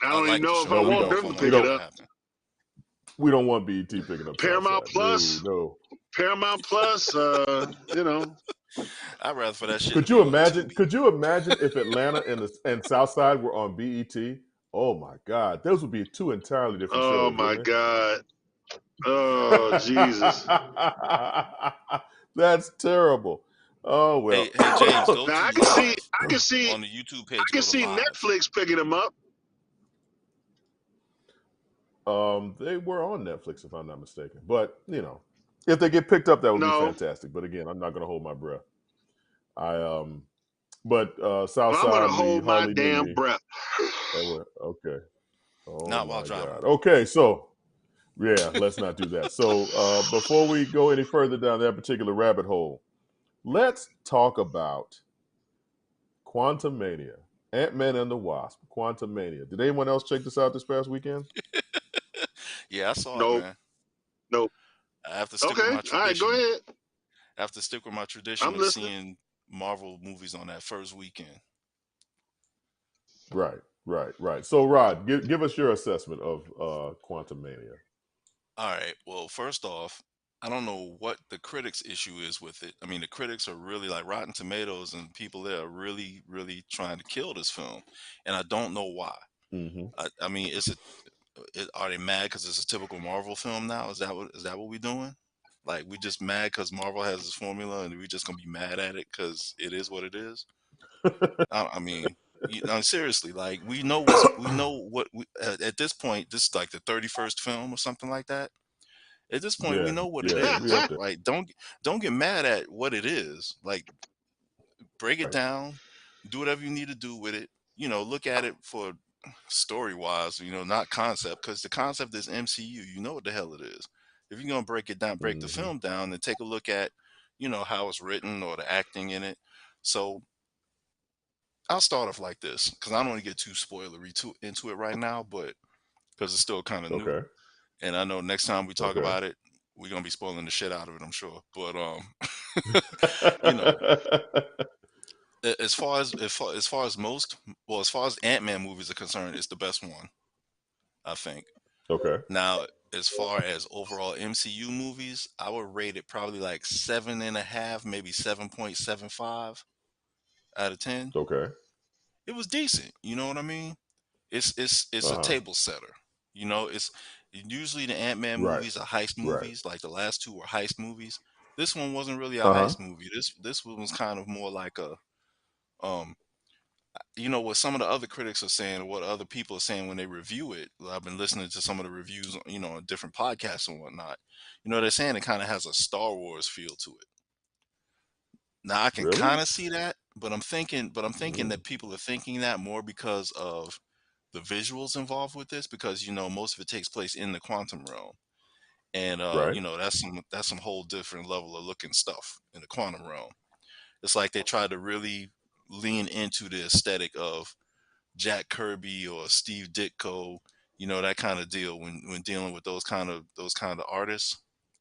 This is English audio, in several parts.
I I don't even like the know if show. I I No, we want don't know don't. if them I to want We pick to it make don't. it up. happen. We don't want BET picking up Paramount Southside. No, Plus, no. Paramount Plus. You know, I'd rather for that shit to Could be you on imagine? Tubi. Could you imagine if Atlanta and Southside were on BET? Oh my God, those would be two entirely different oh shows, my wouldn't God, they? oh Jesus. That's terrible. Oh well. Hey James, go Now to I can see, live I can see, on the YouTube I page. can Go to see live. Netflix picking them up. They were on Netflix, if I'm not mistaken. But if they get picked up, that would be No, fantastic. But again, I'm not going to hold my breath. I but well, I'm gonna Southside, we hold my hardly knew damn me. breath. Okay. Oh Not while my driving. God. Okay, so yeah, let's not do that. So before we go any further down that particular rabbit hole, let's talk about Quantumania, Ant-Man and the Wasp, Quantumania. Did anyone else check this out this past weekend? Yeah, I saw it, Nope, man. nope. I have to stick with Okay, my all right, go tradition. ahead. I have to stick with my tradition I'm of listening. seeing Marvel movies on that first weekend. Right, right, right. So Rod, give us your assessment of Quantumania. All right. Well, first off, I don't know what the critics' issue is with it. I mean, the critics are really like Rotten Tomatoes and people there are really, really trying to kill this film, and I don't know why. Mm-hmm. I mean, are they mad because it's a typical Marvel film now? Is that what we're doing? Like we just mad because Marvel has this formula, and we just gonna be mad at it because it is what it is? I mean, seriously, like at this point, this is like the 31st film or something like that. At this point, we Yeah, know what it yeah, we is. up there. Like, don't get mad at what it is. Like, break it Right. down, do whatever you need to do with it. Look at it for story wise. Not concept, because the concept is MCU. You know what the hell it is. If you're gonna break it down, break the Mm-hmm. film down, and take a look at, how it's written or the acting in it. So I'll start off like this because I don't want to get too spoilery into it right now, but because it's still kind of new. Okay. And I know next time we talk Okay. about it, we're gonna be spoiling the shit out of it, I'm sure. But you know, as far as Ant-Man movies are concerned, it's the best one, I think. Okay. Now, as far as overall MCU movies, I would rate it probably like 7.5, maybe 7.75 out of 10. Okay. It was decent, you know what I mean? It's a Uh-huh. table setter. It's usually the Ant-Man Right. movies are heist Right. movies, like the last two were heist movies. This one wasn't really a Uh-huh. heist movie. This one was kind of more like a um what some of the other critics are saying, what other people are saying when they review it. I've been listening to some of the reviews, on different podcasts and whatnot. They're saying it kind of has a Star Wars feel to it. Now I can Really? kind of see that, but I'm thinking Mm. that people are thinking that more because of the visuals involved with this, because most of it takes place in the quantum realm, and Right. that's some whole different level of looking stuff in the quantum realm. It's like they tried to really lean into the aesthetic of Jack Kirby or Steve Ditko, that kind of deal when dealing with those kind of artists,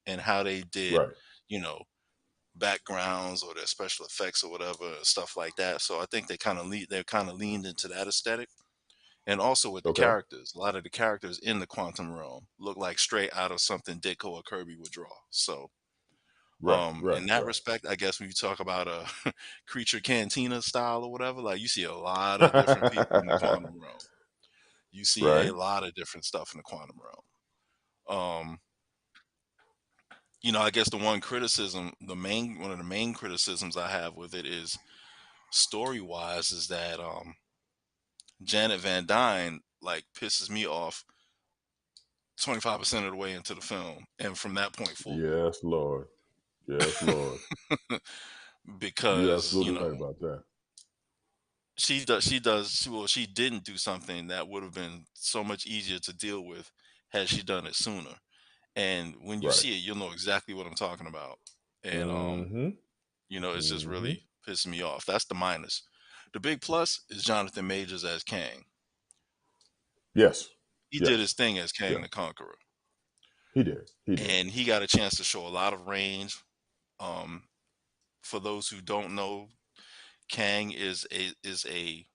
and how they did, Right. you know, backgrounds or their special effects or whatever and stuff like that. So I think they kind of leaned into that aesthetic. And also with the Okay. characters, a lot of the characters in the quantum realm look like straight out of something Ditko or Kirby would draw. So, Right. Right. in that Right. respect, I guess when you talk about a creature cantina style or whatever, like you see a lot of different people in the quantum realm. You see Right. a lot of different stuff in the quantum realm. I guess one of the main criticisms I have with it is story wise, is that Janet Van Dyne like pisses me off 25% of the way into the film and from that point forward. Yes, Lord. Yes, Lord. You're Because absolutely right about that. she didn't do something that would have been so much easier to deal with had she done it sooner. And when you Right. see it, you'll know exactly what I'm talking about. And Mm-hmm. it's just Mm-hmm. really pissing me off. That's the minus. The big plus is Jonathan Majors as Kang. Yes. He did Yes. his thing as Kang Yes. the Conqueror, He did. He did. and he got a chance to show a lot of range. Um, for those who don't know, Kang is a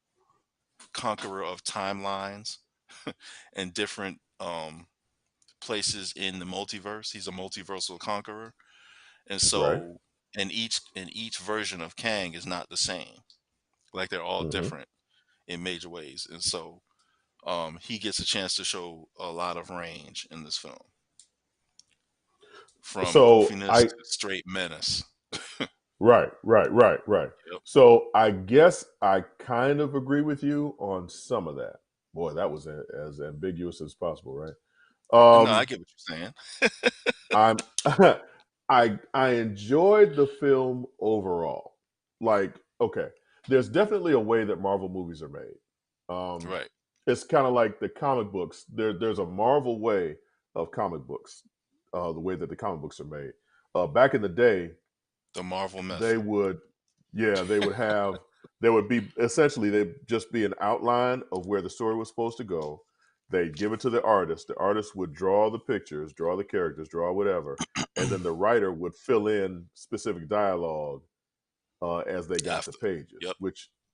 conqueror of timelines. and different places in the multiverse. He's a multiversal conqueror, and Right. so and each version of Kang is not the same. Like they're all Hmm. different in major ways, and so he gets a chance to show a lot of range in this film, from So goofiness I to straight menace. right. Yep. So I guess I kind of agree with you on some of that. Boy, that was as ambiguous as possible, right? And no, I Um, get what you're saying. I'm I enjoyed the film overall. Like, okay, there's definitely a way that Marvel movies are made. Um, Right. it's kind of like the comic books. There's a Marvel way of comic books, the way that the comic books are made. Back in the day, The Marvel they method. would, yeah, they would have, there would be essentially they'd just be an outline of where the story was supposed to go. They'd give it to the artist. The artist would draw the pictures, draw the characters, draw whatever, and then the writer would fill in specific dialogue as they got the After. pages, Yep.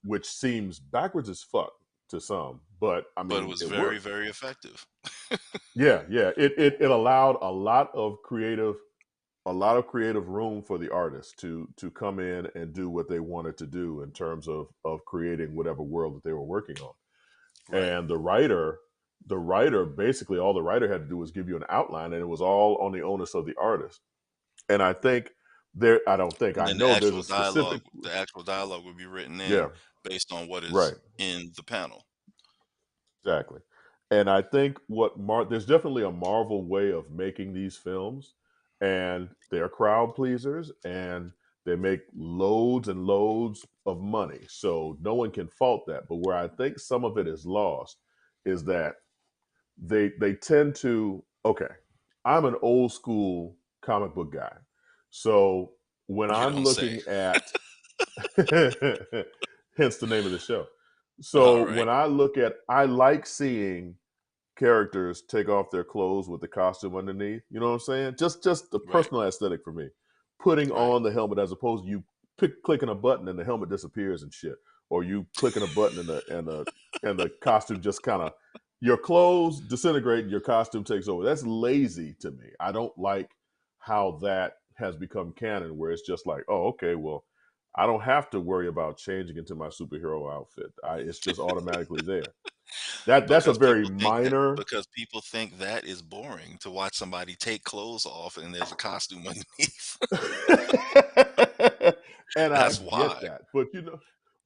which seems backwards as fuck to some, but I But it mean was it very, worked. very effective. Yeah. It allowed a lot of creative room for the artist to come in and do what they wanted to do in terms of creating whatever world that they were working on. Right. And the writer basically all the writer had to do was give you an outline, and it was all on the onus of the artist. And I think there I don't think And I then know there's a specific, the actual dialogue would be written in yeah, based on what is right, in the panel. exactly. And I think there's definitely a Marvel way of making these films, and they're crowd pleasers, and they make loads and loads of money. So no one can fault that. But where I think some of it is lost is that they tend to, okay, I'm an old school comic book guy. So when You I'm don't say. looking at hence the name of the show. All So right. I like seeing characters take off their clothes with the costume underneath. You know what I'm saying? Just the Right. personal aesthetic for me. Putting Right. on the helmet as opposed to you clicking a button and the helmet disappears and shit, or you clicking a button and the costume just kind of, your clothes disintegrate and your costume takes over. That's lazy to me. I don't like how that has become canon, where it's just like, oh, okay, well, I don't have to worry about changing into my superhero outfit. It's just automatically there. That's a very minor. Because people think that is boring to watch somebody take clothes off and there's a costume underneath. And I That's get why. that.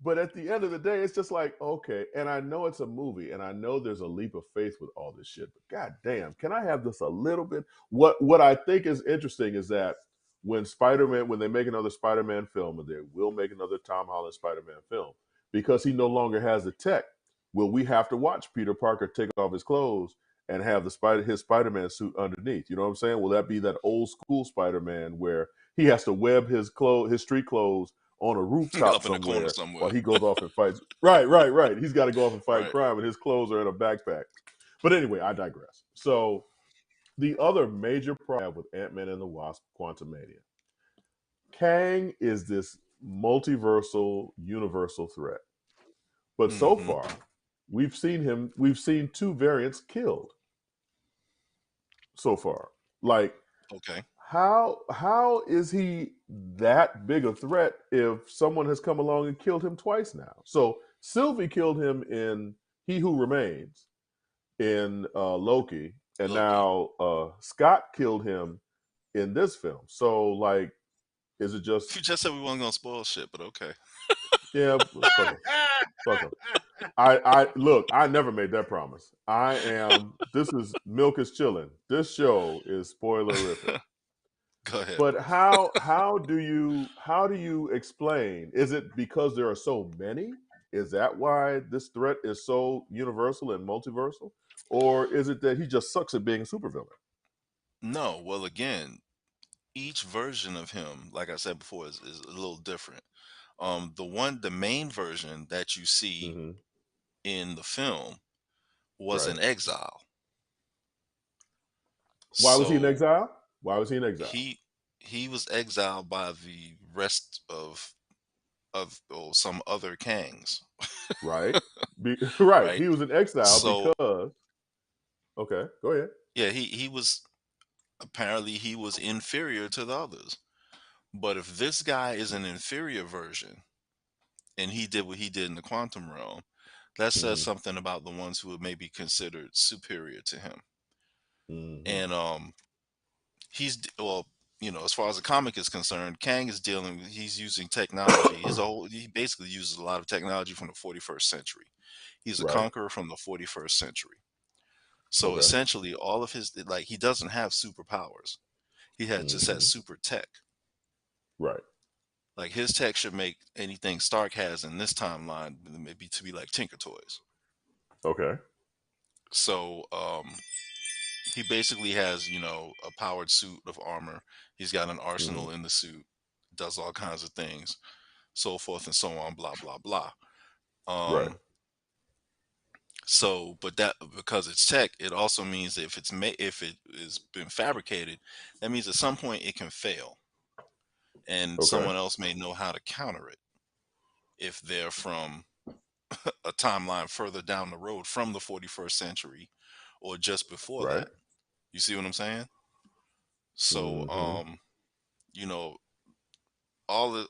But at the end of the day, it's just like, okay, and I know it's a movie, and I know there's a leap of faith with all this shit, but god damn, can I have this a little bit? What I think is interesting is that when they make another Spider-Man film, and they will make another Tom Holland Spider-Man film, because he no longer has the tech, will we have to watch Peter Parker take off his clothes and have his Spider-Man suit underneath? You know what I'm saying? Will that be that old school Spider-Man where he has to web his street clothes on a rooftop Up in a corner somewhere while somewhere. he goes off and fights? Right. He's got to go off and fight Right. crime, and his clothes are in a backpack. But anyway, I digress. So the other major problem I have with Ant-Man and the Wasp: Quantumania, Kang is this multiversal, universal threat. But so Hmm. far, we've seen two variants killed so far. Like, Okay. how is he that big a threat if someone has come along and killed him twice now? So Sylvie killed him in He Who Remains in Loki, and Loki. now Scott killed him in this film. So like, is it just, You just said we weren't gonna spoil shit, but okay. yeah, fuck him, fuck him. I look, I never made that promise. This is Milk is Chilling. This show is spoilerific. Go ahead, But bro. how do you explain? Is it because there are so many? Is that why this threat is so universal and multiversal? Or is it that he just sucks at being a supervillain? No, well, again, each version of him, like I said before, is a little different. The main version that you see Hmm. in the film was Right. in exile. Why was he in So exile? Why was he in exile? he he was exiled by the rest of some other Kangs, Right. Right. right? He was in exile So because. Okay, go ahead. Yeah, he was apparently he was inferior to the others. But if this guy is an inferior version and he did what he did in the quantum realm, that says Mm-hmm. something about the ones who may be considered superior to him. Mm-hmm. And well, as far as the comic is concerned, Kang is he's using technology. He basically uses a lot of technology from the 41st century. He's a Right. conqueror from the 41st century. So Okay. essentially all of his, like, he doesn't have superpowers. He had just has Mm-hmm. super tech. Right. Like his tech should make anything Stark has in this timeline maybe to be like Tinker Toys. Okay. So he basically has, a powered suit of armor. He's got an Mm-hmm. arsenal in the suit, does all kinds of things, so forth and so on, blah blah blah. Right. Um, but that because it's tech, it also means that if it is been fabricated, that means at some point it can fail, and Okay. someone else may know how to counter it if they're from a timeline further down the road from the 41st century or just before Right. that. You see what I'm saying? So, Mm-hmm. you know, all of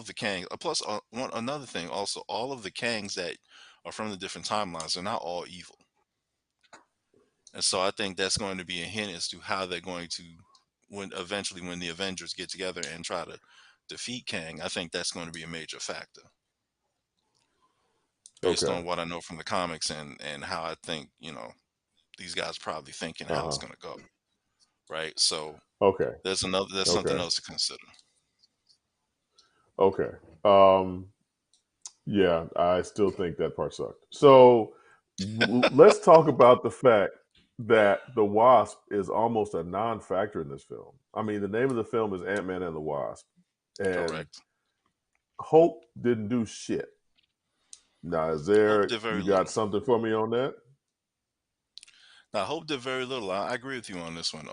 the Kangs. Plus, another thing also, all of the Kangs that are from the different timelines are not all evil, and so I think that's going to be a hint as to how they're going to when the Avengers get together and try to defeat Kang. I think that's going to be a major factor based Okay. on what I know from the comics and how I think these guys probably thinking how it's Uh-huh. going to go. Right. So Okay. there's something Okay. else to consider. Okay. Um, yeah, I still think that part sucked. So let's talk about the fact that the Wasp is almost a non-factor in this film. I mean, the name of the film is Ant-Man and the Wasp, and Correct. Hope didn't do shit. Now, Hope did very you got little. something for me on that? Now, Hope did very little. I agree with you on this one.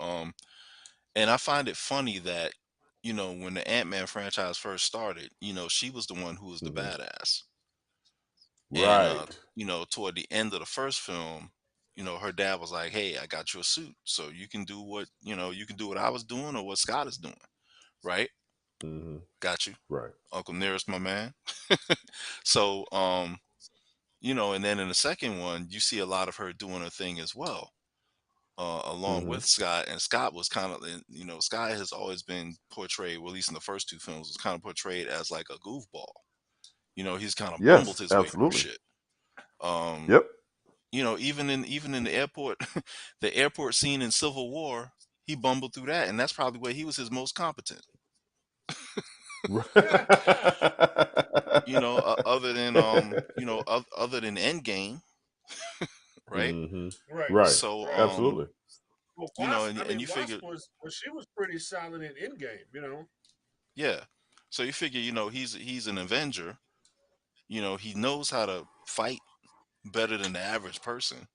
And I find it funny that, when the Ant Man franchise first started, she was the one who was the Hmm. badass. And, Right. toward the end of the first film, her dad was like, "Hey, I got you a suit, so you can do you can do what I was doing or what Scott is doing, right? Hmm. Got you, Right. Uncle Nearest, my man." So, and then in the second one, you see a lot of her doing her thing as well, along Hmm. with Scott. And Scott was kind of, Scott has always been portrayed, well, at least in the first two films, was kind of portrayed as like a goofball. He's kind of bumbled Yes, his way through absolutely. shit. Um, Yep. even in the airport, the airport scene in Civil War, he bumbled through that, and that's probably where he was his most competent. Other than other than Endgame, right? Hmm. Right. Right. So, Absolutely. Well, Wasp. I and mean, you figure, Wasp was she was pretty solid in Endgame. You know. yeah. So you figure, he's an Avenger. He knows how to fight better than the average person.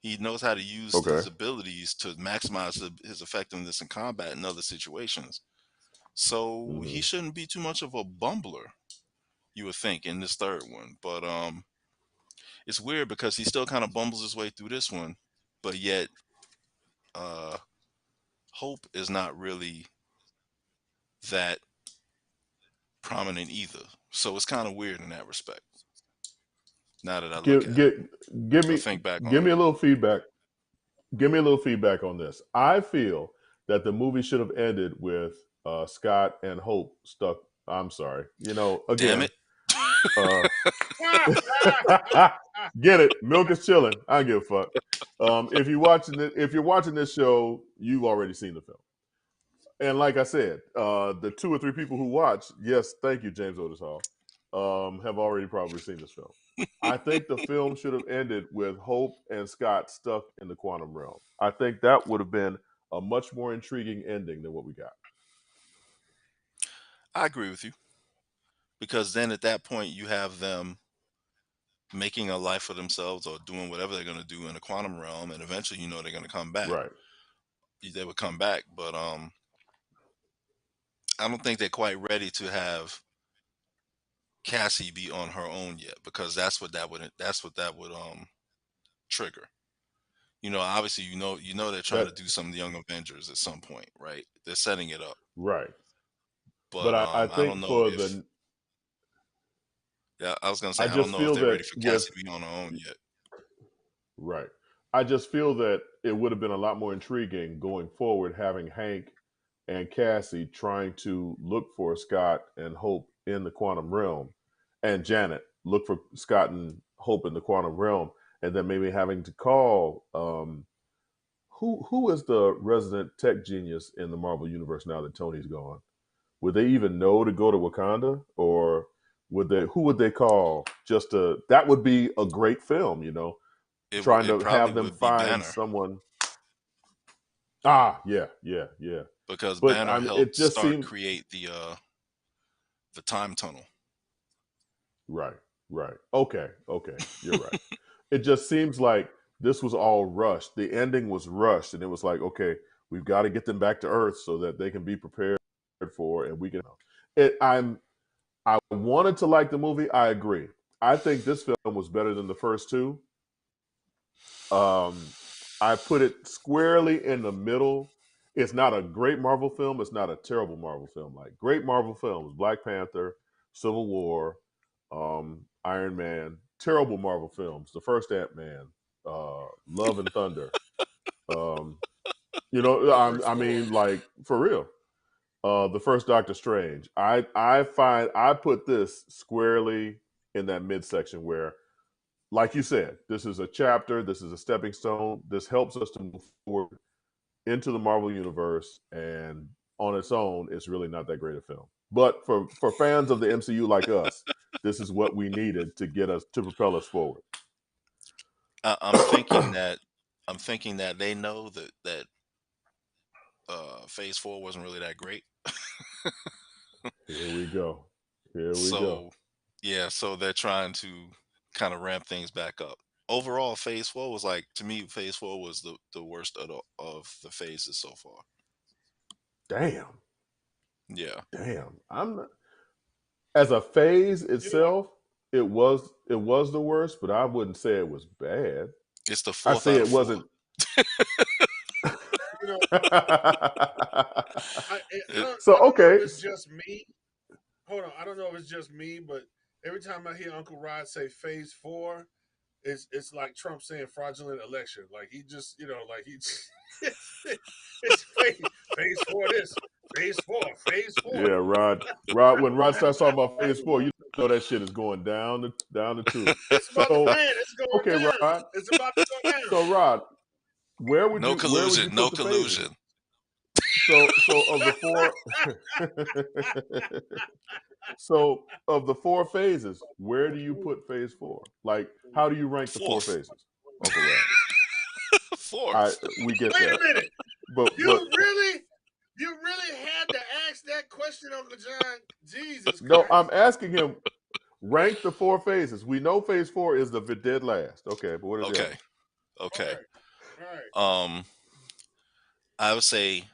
He knows how to use Okay. his abilities to maximize his effectiveness in combat and other situations. So he Hmm. shouldn't be too much of a bumbler, you would think, in this third one. But it's weird because he still kind of bumbles his way through this one, but yet uh, Hope is not really that prominent either. So it's kind of weird in that respect. Now that I look Give at it give give or me think back give on me it. a little feedback. Give me a little feedback on this. I feel that the movie should have ended with Scott and Hope stuck. I'm sorry. Damn Again, it. uh, get it? Milk is chilling. I don't give a fuck. If you're watching this show, you've already seen the film. And like I said, the two or three people who watch, yes, thank you, James Otis Hall, have already probably seen this film. I think the film should have ended with Hope and Scott stuck in the quantum realm. I think that would have been a much more intriguing ending than what we got. I agree with you because then at that point you have them making a life for themselves or doing whatever they're going to do in the quantum realm, and eventually they're going to come back. Right. They would come back, but I don't think they're quite ready to have Cassie be on her own yet because that's what that would trigger. Obviously, they're trying to That do some Young Avengers at some point, right? They're setting it up, right. but But I I don't think know for if. the Yeah, I was gonna say I I don't just know if feel they're that ready for with Cassie to be on her own yet. right. I just feel that it would have been a lot more intriguing going forward having Hank and Cassie trying to look for Scott and Hope in the quantum realm, and Janet look for Scott and Hope in the quantum realm, and then maybe having to call who is the resident tech genius in the Marvel universe now that Tony's gone? Would they even know to go to Wakanda, or who would they call just to that would be a great film, trying It to probably have them would be find Banner someone. Yeah. because But Banner it helped just start seemed create the time tunnel. right. Okay, you're right. It just seems like this was all rushed. The ending was rushed, and it was like, okay, we've got to get them back to Earth so that they can be prepared for, and we can. I wanted to like the movie. I agree. I think this film was better than the first two. I put it squarely in the middle. It's not a great Marvel film. It's not a terrible Marvel film. Like great Marvel films, Black Panther, Civil War, Iron Man. Terrible Marvel films, the first Ant-Man, Love and Thunder. Um, I First Thor. mean, like for real. The first Doctor Strange. I put this squarely in that midsection where, like you said, this is a chapter, this is a stepping stone. This helps us to move forward into the Marvel universe, and on its own, it's really not that great a film. But for fans of the MCU like us, this is what we needed to get us to propel us forward. I'm thinking that they know that Phase 4 wasn't really that great. Here we go. Here we go. So yeah, so they're trying to kind of ramp things back up. Overall, Phase 4 was like, to me, Phase 4 was the worst of the phases so far. Damn. Yeah, I'm not, as a phase You know, itself, it was the worst, but I wouldn't say it was bad. it's the I fourth say out it of four. wasn't. you know, It, So I don't know if okay, it's just me. Hold on, I don't know if it's just me, but every time I hear Uncle Rod say Phase 4, it's like Trump saying fraudulent election. Like he just, like he, it's phase 4. This Phase 4, Phase 4. yeah, Rod. When Rod starts talking about phase four, you know that shit is going down the tube. It's about to So man. It's okay, going down. Rod. It's about to go down. So Rod, no where would you collusion, no put the phases? collusion. So of the four, so of the four phases, where do you put phase four? Like, how do you rank the four Fourth, phases, Uncle Rod? fourth. We get Wait a that, minute. but You really had to ask that question, Uncle John. Jesus no, Christ. I'm asking him rank the four phases. We know phase four is the dead last. Okay, but what are the Okay, others? okay. All right. I would say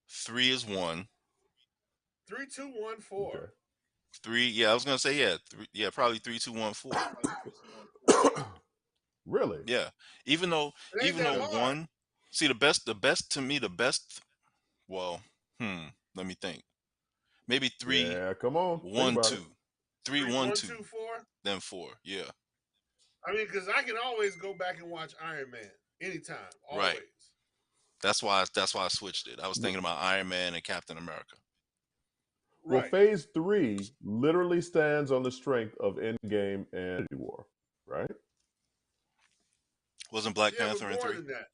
3 is 1. 3, 2, 1, 4. Okay. 3, yeah, I was gonna say yeah, 3, yeah, probably 3, 2, 1, 4. Really? Yeah, even though It ain't even that though hard. one, see the best to me, the best. Well, let me think. Maybe 3, Yeah, come on. Think 1, about it. 2, 3, 3, 1, 1, 2, 2, 4. then 4. Yeah, I mean, because I can always go back and watch Iron Man anytime, right. always. That's why I switched it. I was W- thinking about Iron Man and Captain America. Well, Right. phase three literally stands on the strength of Endgame and Infinity War, right? Wasn't Black Yeah, but Panther in more 3? than that.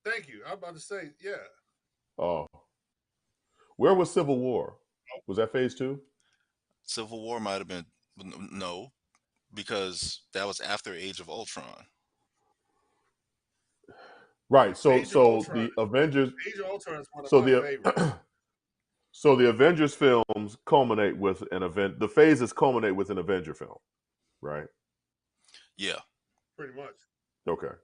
Thank you. I was about to say, yeah. Oh, where was Civil War? Was that phase two? Civil War might have been no, because that was after Age of Ultron. Right. So Age of so Ultron. the Avengers. Age of Ultron is one of So my the favorites. so the Avengers films culminate with an event. The phases culminate with an Avenger film, right? Yeah, Pretty much. Okay.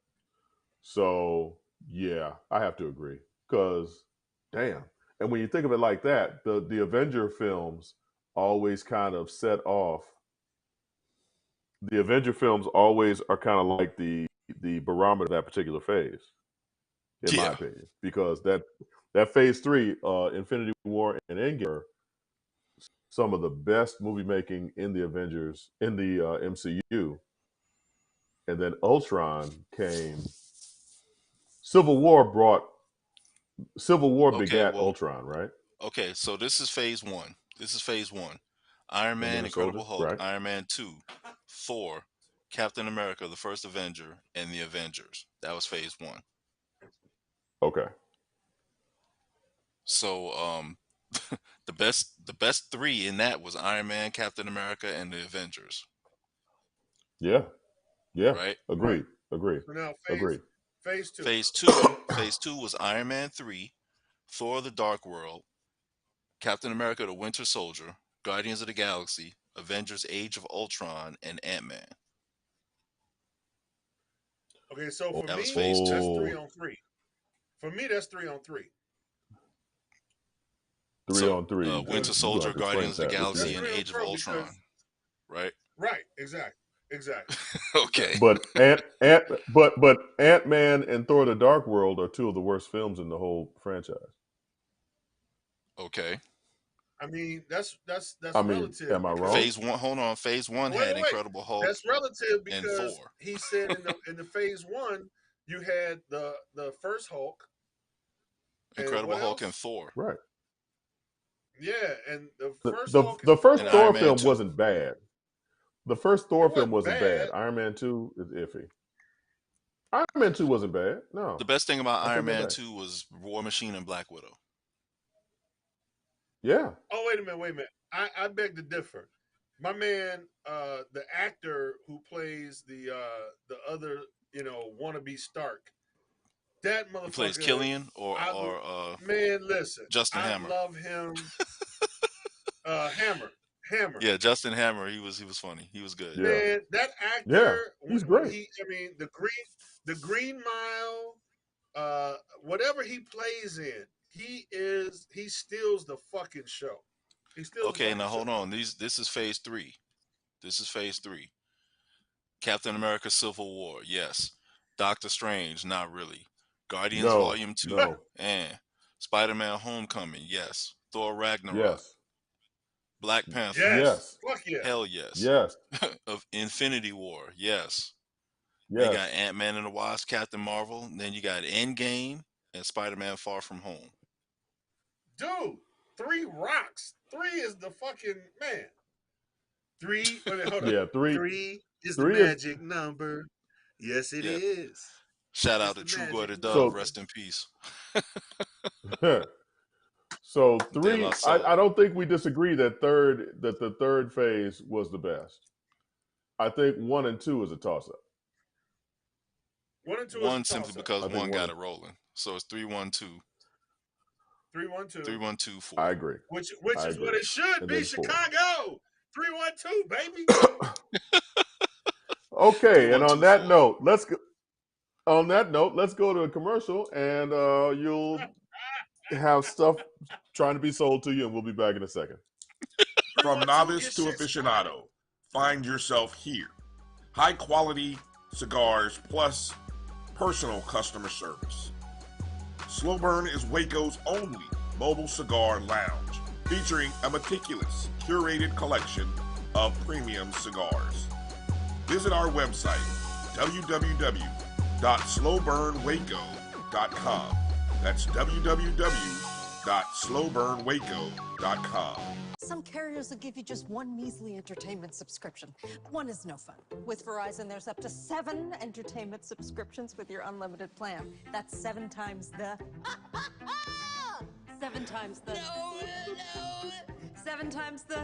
So yeah, I have to agree because damn. And when you think of it like that, the Avenger films always kind of set off. The Avenger films always are kind of like the barometer of that particular phase, in my Yeah. opinion, because that phase 3, Infinity War and Endgame, are some of the best movie making in the Avengers in the MCU, and then Ultron came. Civil War Okay. begat Well. Ultron, right? Okay. So this is phase 1. This is phase 1. Iron The Man, Winter Soldier, Incredible Hulk, right? Iron Man 2, Thor, Captain America, the First Avenger, and the Avengers. That was phase 1. Okay. So the best 3 in that was Iron Man, Captain America, and the Avengers. Yeah. Right? Right. Agreed. So now Agreed. phase 2. Phase two was Iron Man 3, Thor the Dark World, Captain America the Winter Soldier, Guardians of the Galaxy, Avengers Age of Ultron, and Ant-Man. Okay, so for That was me, phase 2. that's Oh, 3 on 3. For me, that's 3 on 3. 3 So on 3. Winter Because You gonna Soldier, have to explain Guardians of the that. What you that's Galaxy, mean? and 3 on Age of 3 Ultron. because Right? right, exactly. Okay. But Ant-Man and Thor: The Dark World are 2 of the worst films in the whole franchise. Okay. I mean, that's I mean, relative am I wrong? because Phase 1. Hold on. Phase 1 had wait. Incredible Hulk That's relative and because Thor. he said in the phase 1 you had the first Hulk and Incredible what Hulk and else? Thor. Right. Yeah, and the The first the, Hulk is the first And cool. Thor Iron Man film 2. wasn't bad. The first It Thor film wasn't wasn't bad. bad. Iron Man 2 is iffy. Iron Man 2 wasn't bad. No. The best thing about I Iron take that Man back. 2 was War Machine and Black Widow. Yeah. Oh, wait a minute. I beg to differ. My man, the actor who plays the other, wannabe Stark, that He plays motherfucker. Killian Man, listen, Justin I Hammer. love him. Hammer. Yeah, Justin Hammer. He was funny. He was good. Yeah. Man, that Yeah. actor He's when great. the Green Mile, whatever he plays in, he steals the fucking show. He steals the Okay, fucking now show. hold on. This is phase 3. Captain America Civil War. Yes. Doctor Strange, not really. Guardians No. Volume 2. No. Spider-Man Homecoming. Yes. Thor Ragnarok. Yes. Black Panther. Yes, Yes. fuck yeah. Hell yes. Yes. Of Infinity War. Yes. Then you got Yes. Ant-Man and the Wasp, Captain Marvel. And then you got Endgame and Spider-Man Far From Home. Dude, 3 rocks. 3 is the fucking man. 3. Wait a minute, hold up. Yeah. 3 3 is the 3 is magic number. Yes, it Yeah. is. Shout It's out to the True Boy magic the Dove. so number. Rest in peace. so De 3 La Soul. I don't think we disagree that the third phase was the best. I think 1 and 2 is a toss up. 1 and 2 is a One simply toss up. because I think one 1 got and it rolling. So it's 3-1-2. 3-1-2. 3-1-2 4. I agree. Which I is what agree. it should And be, then 4. Chicago. 3-1-2, baby. Okay, and 3-1-2-4. let's go to a commercial, and you'll have stuff trying to be sold to you, and we'll be back in a second. From 3-1-2, novice get to shit started. aficionado, find yourself here. High quality cigars plus personal customer service. Slow Burn is Waco's only mobile cigar lounge, featuring a meticulous, curated collection of premium cigars. Visit our website, www.slowburnwaco.com. That's www.slowburnwaco.com. Some carriers will give you just one measly entertainment subscription. One is no fun. With Verizon, there's up to 7 entertainment subscriptions with your unlimited plan. That's 7 times the... 7 times the... No. 7 times the...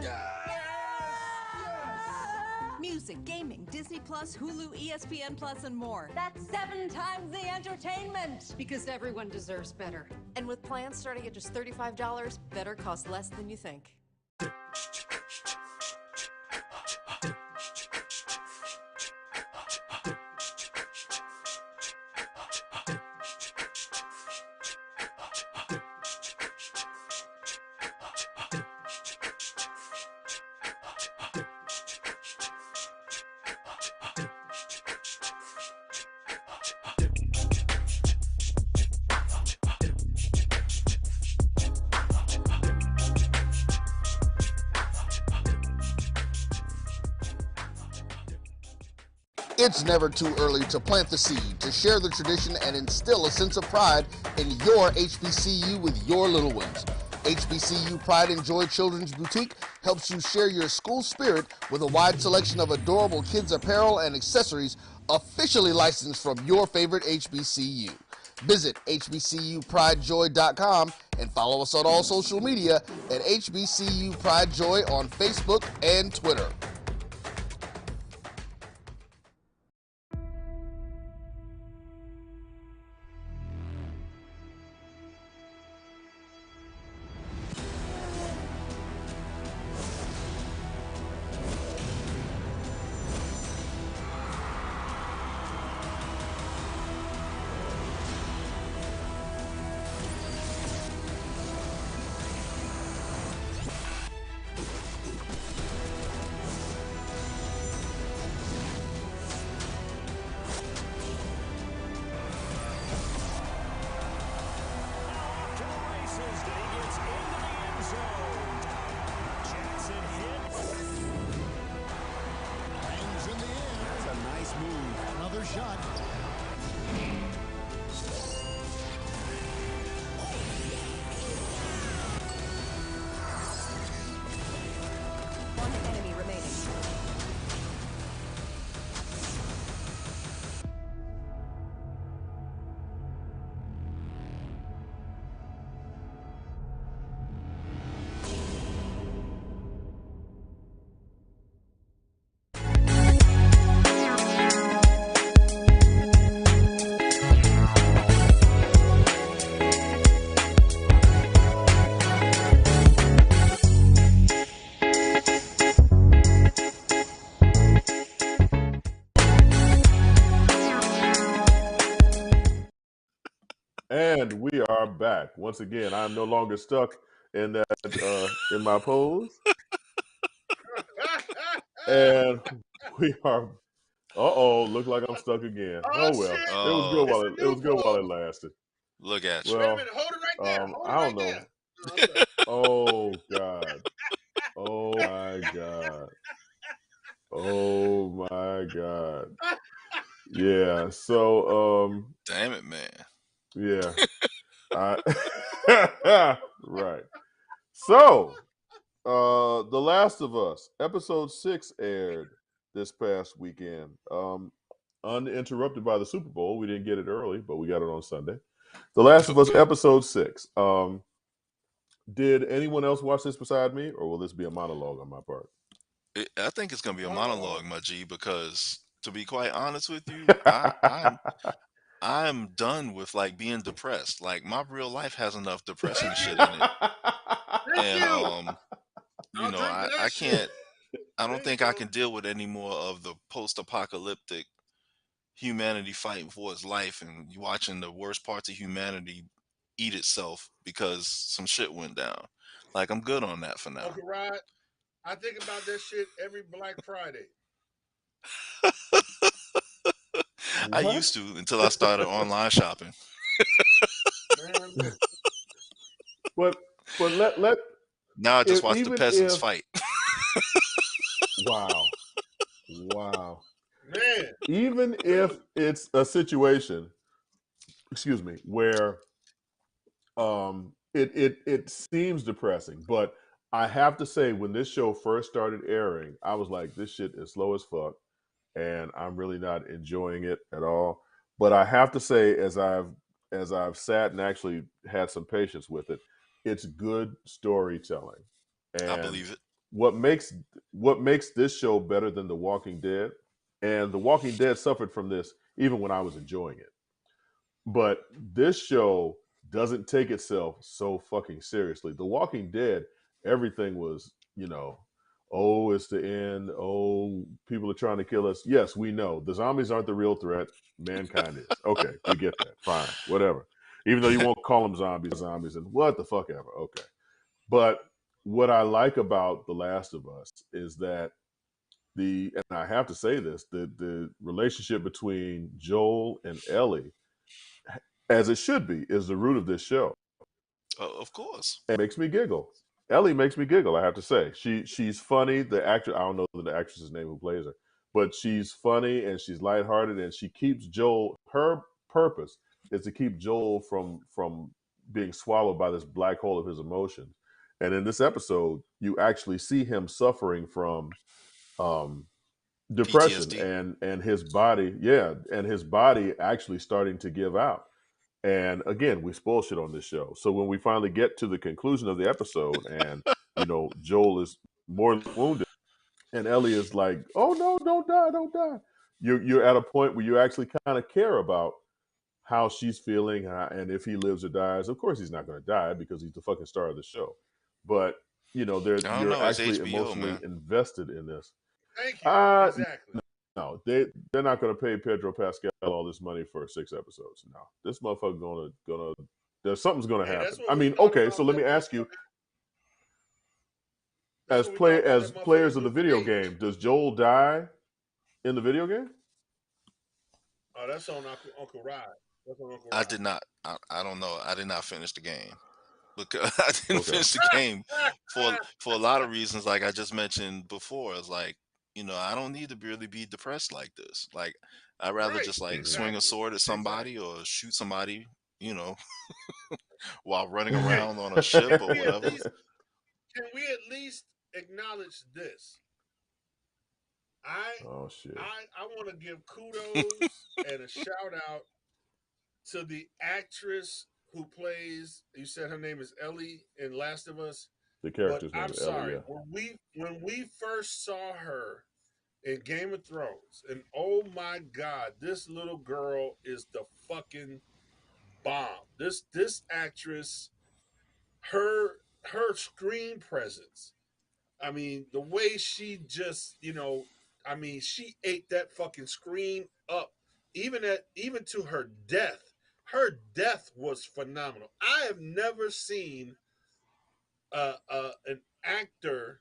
Music, gaming, Disney Plus, Hulu, ESPN Plus, and more. That's 7 times the entertainment! Because everyone deserves better. And with plans starting at just $35, better costs less than you think. It's never too early to plant the seed, to share the tradition, and instill a sense of pride in your HBCU with your little ones. HBCU Pride and Joy Children's Boutique helps you share your school spirit with a wide selection of adorable kids' apparel and accessories officially licensed from your favorite HBCU. Visit hbcupridejoy.com and follow us on all social media at HBCU Pride Joy on Facebook and Twitter. And we are back. Once again, I'm no longer stuck in that in my pose. And we are look like I'm stuck again. Oh well. Shit. It was good while It's a new it lasted. Look at you. Wait a Well, minute, hold it right there. Hold it I don't right know. there. No, I'm sorry. Oh God. Oh my God. Oh my God. Yeah. So Damn it, man. yeah. Right. So The Last of Us, episode 6 aired this past weekend. Uninterrupted by the Super Bowl. We didn't get it early, but we got it on Sunday. The Last of Us, episode 6. Did anyone else watch this beside me, or will this be a monologue on my part? I think it's gonna be a monologue, my G, because to be quite honest with you, I'm done with like being depressed. Like my real life has enough depressing shit in it. Thank And you. you I'll know, drink to that I shit. can't I don't There think you I go. can deal with any more of the post-apocalyptic humanity fighting for its life and you watching the worst parts of humanity eat itself because some shit went down. Like I'm good on that for now. Uncle Rod, I think about that shit every Black Friday. I used to until I started online shopping. Man, But let Now I just watch the even peasants if fight. wow. man. Even if it's a situation, excuse me, where it seems depressing, but I have to say when this show first started airing, I was like, this shit is slow as fuck, and I'm really not enjoying it at all. But I have to say, as I've sat and actually had some patience with it, it's good storytelling. I And believe it. what makes this show better than The Walking Dead, and The Walking Dead suffered from this even when I was enjoying it. But this show doesn't take itself so fucking seriously. The Walking Dead, everything was, oh, it's the end. Oh, people are trying to kill us. Yes, we know. The zombies aren't the real threat. Mankind is. Okay, we get that. Fine, whatever. Even though you won't call them zombies, and what the fuck ever. Okay. But what I like about The Last of Us is that and I have to say this, the relationship between Joel and Ellie, as it should be, is the root of this show. Of course. It makes me giggle. Ellie makes me giggle, I have to say. She's funny. The actor, I don't know the actress's name who plays her, but she's funny and she's lighthearted, and she keeps Joel. Her purpose is to keep Joel from being swallowed by this black hole of his emotions. And in this episode, you actually see him suffering from depression PTSD. and his body, and his body actually starting to give out. And again, we spoil shit on this show. So when we finally get to the conclusion of the episode, and Joel is more wounded, and Ellie is like, "Oh no, don't die, don't die." You're at a point where you actually kind of care about how she's feeling, and if he lives or dies. Of course, he's not going to die because he's the fucking star of the show. But I don't you're know. It's actually HBO, emotionally man. invested in this. Thank you. Uh, Exactly. no, they're not going to pay Pedro Pascal all this money for 6 episodes. No, this motherfucker gonna there's something's going to Hey, happen. that's what I we mean, thought okay, about so let that me ask you, That's as what we thought about as that players motherfucker of the Luke video Cage. game, does Joel die in the video game? Oh, that's on Uncle Rod. That's on Uncle I Rod. did not. I don't know. I did not finish the game because I didn't Okay. finish the game for a lot of reasons. Like I just mentioned before, it's like I don't need to really be depressed like this. Like I'd rather Right. just like Mhm. swing a Exactly. sword at somebody or shoot somebody, while running Okay. around on a ship or Can we at whatever. least acknowledge this? I Oh shit. I want to give kudos and a shout out to the actress who plays. You said her name is Ellie in Last of Us, The but character's name I'm is Ellie. sorry. Yeah. When we first saw her in Game of Thrones, and oh my God, this little girl is the fucking bomb. This actress, her screen presence. I mean, the way she just, she ate that fucking screen up. Even to her death. Her death was phenomenal. I have never seen an actor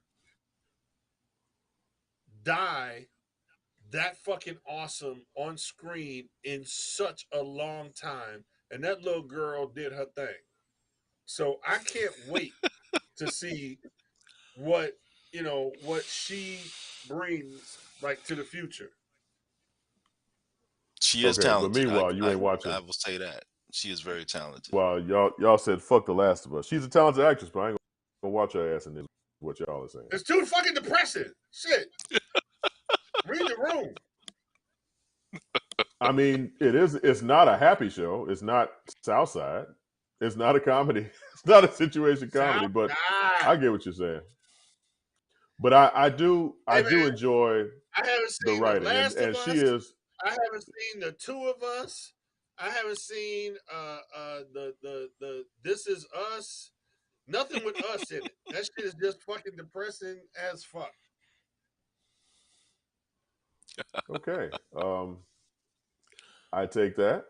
die that fucking awesome on screen in such a long time. And that little girl did her thing. So I can't wait to see what what she brings like to the future. She is Okay, but talented. meanwhile, you ain't watching. I will say that she is very talented. Well, y'all said fuck The Last of Us. She's a talented actress, but I ain't gonna watch her ass in this. What y'all are saying? It's too fucking depressing. Shit. Read the room. I mean, it is. It's not a happy show. It's not Southside. It's not a comedy. It's not a situation comedy. But I get what you're saying. But I do Hey, man, enjoy I haven't the seen The writing, Last of and she Us. is. I haven't seen The Two of Us. I haven't seen the This Is Us. Nothing with us in it. That shit is just fucking depressing as fuck. Okay. I take that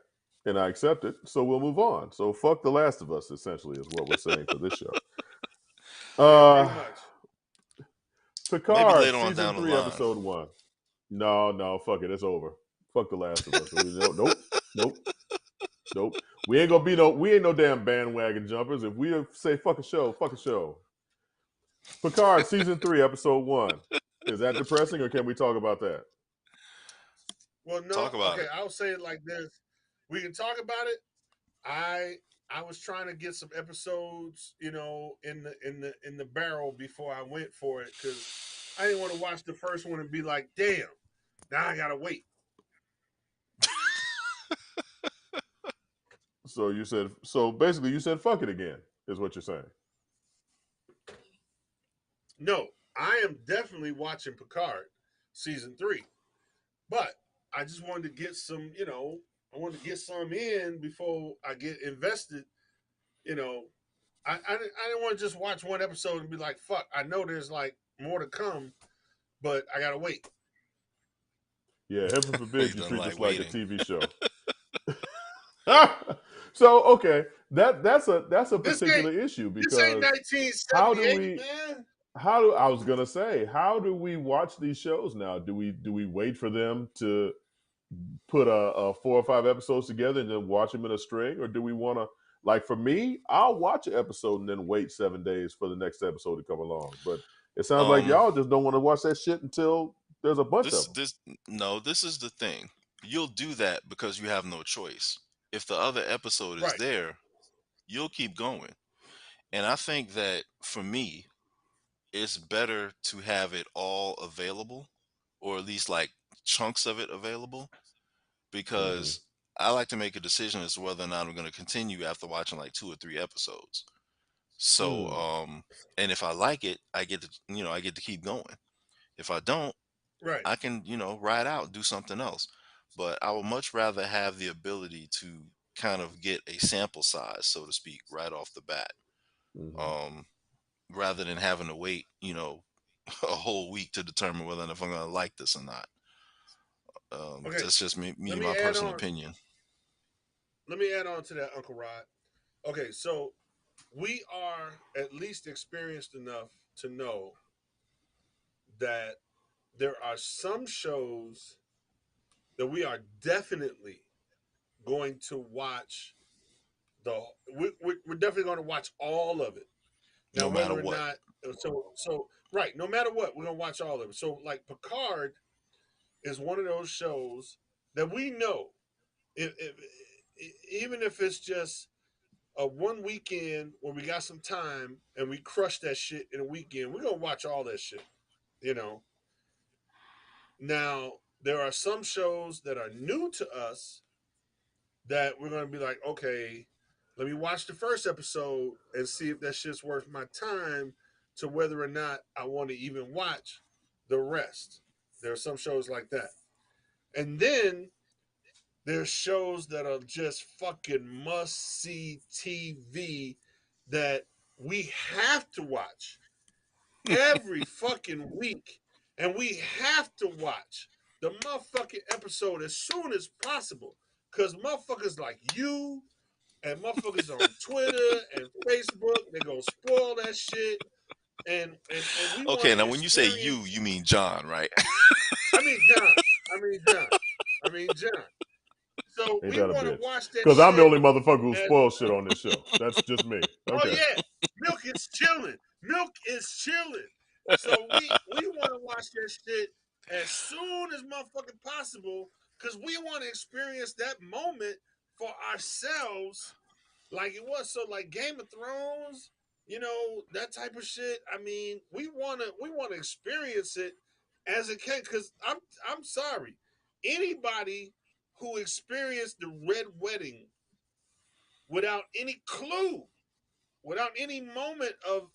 and I accept it. So we'll move on. So fuck The Last of Us, essentially, is what we're saying for this show. Yeah, pretty much. Maybe Picard, later on season down the 3, line. episode 1. No, fuck it. It's over. Fuck The Last of Us. Nope. We ain't no damn bandwagon jumpers. If we say fuck a show, fuck a show. Picard, season 3, episode 1. Is that depressing, or can we talk about that? Well, no. Talk about Okay, it. I'll say it like this. We can talk about it. I was trying to get some episodes, in the barrel before I went for it, because I didn't want to watch the first one and be like, damn, now I gotta wait. So basically you said fuck it again, is what you're saying. No, I am definitely watching Picard season 3, but I just wanted to get some, I wanted to get some in before I get invested. I didn't want to just watch one episode and be like, fuck, I know there's like more to come, but I gotta wait. Yeah, heaven forbid You you don't treat like this like a waiting. TV show. So okay, that's a This particular issue, This ain't because 1978, man. I was gonna say, how do we watch these shows now? Do we wait for them to put a 4 or 5 episodes together and then watch them in a string, or do we want to? Like for me, I'll watch an episode and then wait 7 days for the next episode to come along. But it sounds like y'all just don't want to watch that shit until There's a bunch of them. This is the thing. You'll do that because you have no choice. If the other episode is Right. there, you'll keep going. And I think that for me, it's better to have it all available, or at least like chunks of it available, Mm-hmm. because I like to make a decision as to whether or not I'm going to continue after watching like 2 or 3 episodes. So, and if I like it, I get to, I get to keep going. If I don't, Right. I can, ride out and do something else. But I would much rather have the ability to kind of get a sample size, so to speak, right off the bat, Mm-hmm. rather than having to wait, a whole week to determine whether or not if I'm going to like this or not. Okay. That's just me Let me my add personal on. opinion. Let me add on to that, Uncle Rod. Okay, so we are at least experienced enough to know that there are some shows that we are definitely going to watch. We're definitely going to watch all of it. Now, No matter whether or what. not, so right, no matter what, we're gonna watch all of it. So, like Picard is one of those shows that we know, if even if it's just a one weekend where we got some time and we crush that shit in a weekend, we're gonna watch all that shit. You know. Now, there are some shows that are new to us that we're gonna be like, okay, let me watch the first episode and see if that shit's worth my time to whether or not I want to even watch the rest. There are some shows like that. And then there's shows that are just fucking must see TV that we have to watch every fucking week. And we have to watch the motherfucking episode as soon as possible. Because motherfuckers like you and motherfuckers on Twitter and Facebook, they're gonna spoil that shit. And we want Okay, to now when you say you, experience. you mean John, right? I mean John. I mean John. So Ain't we that a want to bitch? watch that Because I'm the shit only motherfucker who as spoils shit on this show. That's just me. oh Okay. yeah, milk is chilling. Milk is chilling. So we want to watch that shit as soon as motherfucking possible because we want to experience that moment for ourselves, like it was. So like Game of Thrones, that type of shit. I mean, we wanna experience it as it can. Because I'm sorry, anybody who experienced the Red Wedding without any clue, without any moment of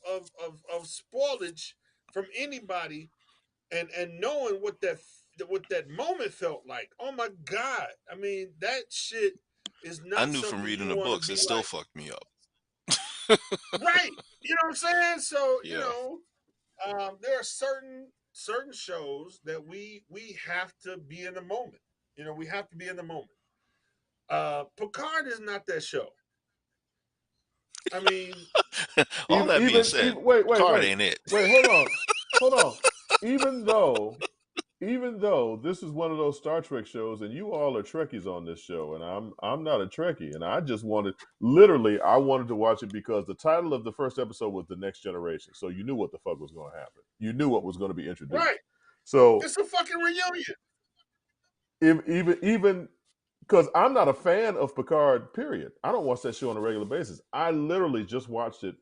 spoilage from anybody, and knowing what that moment felt like. Oh my God! I mean, that shit is I not knew from something reading you the want to books, be it still like. fucked me up. Right. You know what I'm saying? So, Yeah. there are certain shows that we have to be in the moment. We have to be in the moment. Picard is not that show. I mean, All that being said, Even wait, Picard ain't it. hold on. Even though this is one of those Star Trek shows, and you all are Trekkies on this show, and I'm not a Trekkie, and I just I wanted to watch it because the title of the first episode was The Next Generation, so you knew what the fuck was going to happen. You knew what was going to be introduced. right. So It's a fucking reunion. even because I'm not a fan of Picard, period. I don't watch that show on a regular basis. I literally just watched it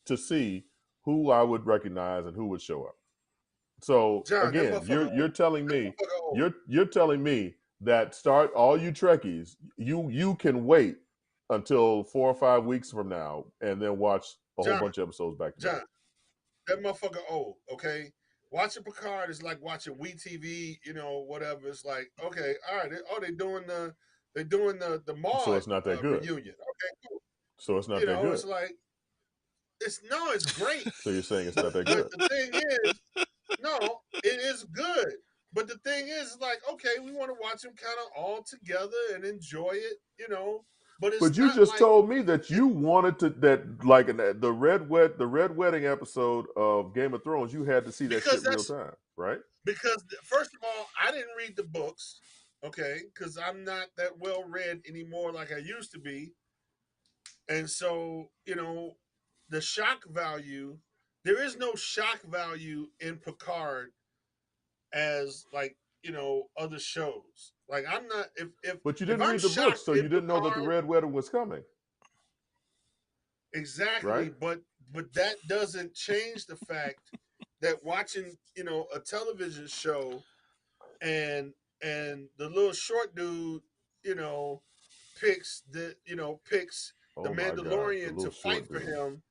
to see who I would recognize and who would show up. So John, that again, motherfucker you're old. telling That me motherfucker old. you're telling me that start all you Trekkies, you can wait until 4 or 5 weeks from now and then watch a whole John, bunch of episodes back to back. John, that motherfucker old, okay? Watching Picard is like watching WeTV, whatever. It's like, okay, all right. They're doing the So Maud it's not that good. reunion. Okay, cool. So it's not that good. It's like it's great. So you're saying it's not that But good. the thing is, no, it is good. But the thing is, like, okay, we want to watch them kind of all together and enjoy it, But it's But you not just like told me that you wanted to the red wedding episode of Game of Thrones. You had to see that because shit real that's time, right? because first of all, I didn't read the books, okay, because I'm not that well read anymore like I used to be, and so the shock value. There is no shock value in Picard as like other shows. Like I'm not But you if didn't I'm read the book, shocked so in you didn't know that the Picard, Red Wedding was coming, exactly, right? but that doesn't change the fact that watching a television show and the little short dude you know picks the Oh my God, the Mandalorian to little fight short for dude. him.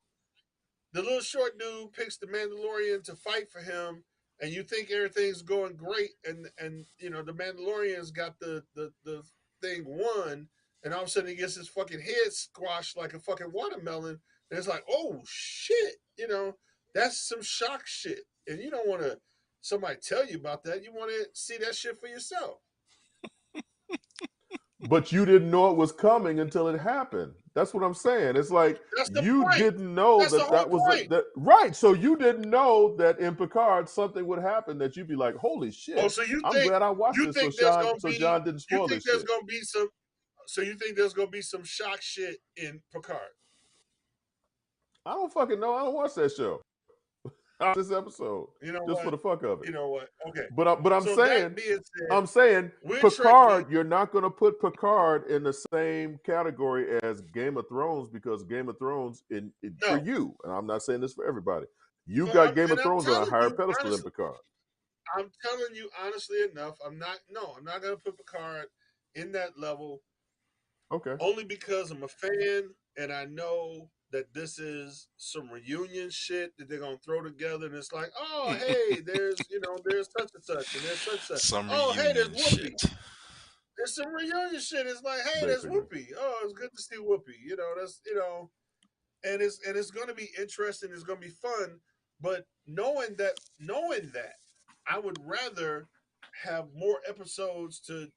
The little short dude picks the Mandalorian to fight for him, and you think everything's going great, and the Mandalorian's got the thing won, and all of a sudden he gets his fucking head squashed like a fucking watermelon, and it's like, oh shit, that's some shock shit, and you don't want to somebody tell you about that. You want to see that shit for yourself. But you didn't know it was coming until it happened. That's what I'm saying. It's like That's the you point. didn't know That's the that whole that was point. that right. So you didn't know that in Picard something would happen that you'd be like, "Holy Oh, shit! so you I'm think glad I watched you this." So think there's gonna be John didn't you spoil think this there's shit. gonna be some so you think there's gonna be some shock shit in Picard? I don't fucking know. I don't watch that show. This episode You know just for what? the fuck of it. You know what? Okay. But So that being said, I'm saying we're Picard, Trekkie. you're not going to put Picard in the same category as Game of Thrones because Game of Thrones for No, you, and I'm not saying this for everybody. You no, got Game of I'm Thrones on a telling higher you pedestal than honestly. Picard. I'm telling you honestly enough. I'm not. No, I'm not gonna put Picard in that level. Okay. Only because I'm a fan and I know that this is some reunion shit that they're gonna throw together, and it's like, oh hey, there's such and such, and there's such and such. Some Oh hey, there's reunion shit. Whoopi. There's some reunion shit. It's like, hey, there's Basically. Whoopi. Oh, it's good to see Whoopi. That's and it's gonna be interesting. It's gonna be fun. But knowing that, I would rather have more episodes to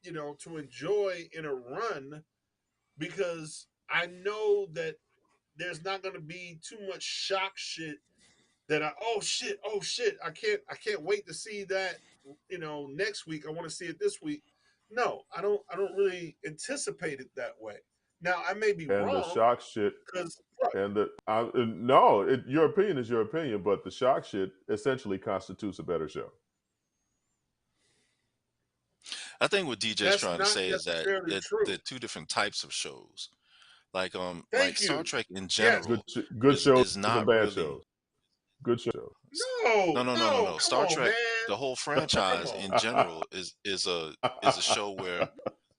enjoy in a run because I know that there's not going to be too much shock shit that oh shit I can't wait to see that next week. I want to see it this week. No, I don't really anticipate it that way. Now I may be And the wrong shock shit, because and no, your opinion is your opinion, but the shock shit essentially constitutes a better show. I think what DJ's that's trying to not say is that necessarily true. there are two different types of shows. Like Thank Star you. Trek in Yes. general Good shows is and not bad really shows. Good shows. No. Star Come on, Trek, man. the whole Come franchise on. in general is a show where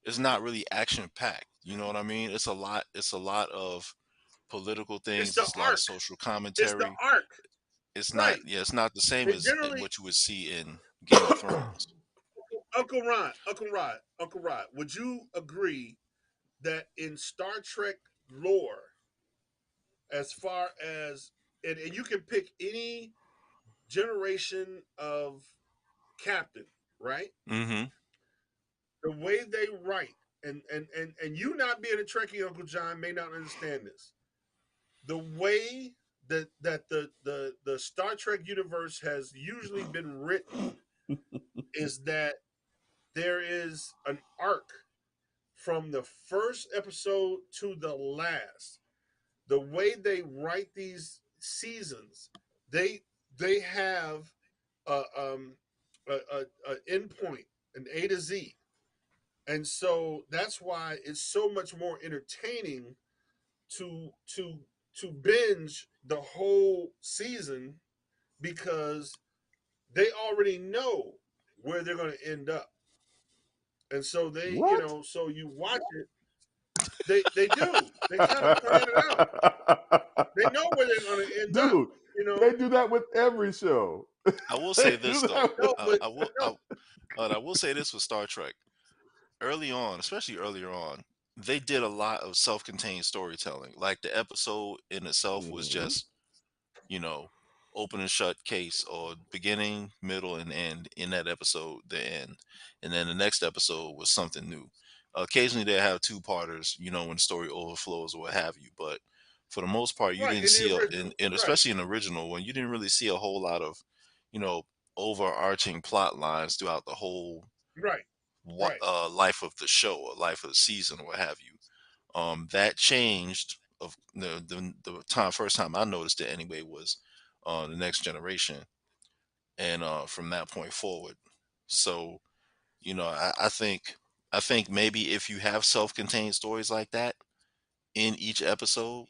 it's not really action packed. You know what I mean? It's a lot of political It's things. the It's a lot of arc. social It's the commentary. arc. It's not Right. it's not the same They as generally what you would see in Game of Thrones. Uncle Rod, would you agree that in Star Trek lore, as far as and you can pick any generation of captain, right? Mm-hmm. The way they write, and you not being a Trekkie, Uncle John, may not understand this. The way that the Star Trek universe has usually been written is that there is an arc from the first episode to the last. The way they write these seasons, they have a endpoint, an A to Z, and so that's why it's so much more entertaining to to to binge the whole season because they already know where they're going to end up, and so What? so you watch it. They do. They kind of plan it out. They know where they're going to end up. Dude, they do that with every show. I will They say this do though. that with- No, but I will say this with Star Trek. Early on, especially earlier on, they did a lot of self-contained storytelling. Like the episode in itself was Mhm. just, open and shut case, or beginning, middle, and end in that episode, the end. And then the next episode was something new. Occasionally they have two-parters, when the story overflows or what have you. But for the most part, you right didn't in see the original, and right, especially in the original one, you didn't really see a whole lot of, you know, overarching plot lines throughout the whole right, right, life of the show or life of the season or what have you. That changed of the time first time I noticed it anyway was the next generation, and from that point forward, So, I think maybe if you have self-contained stories like that in each episode,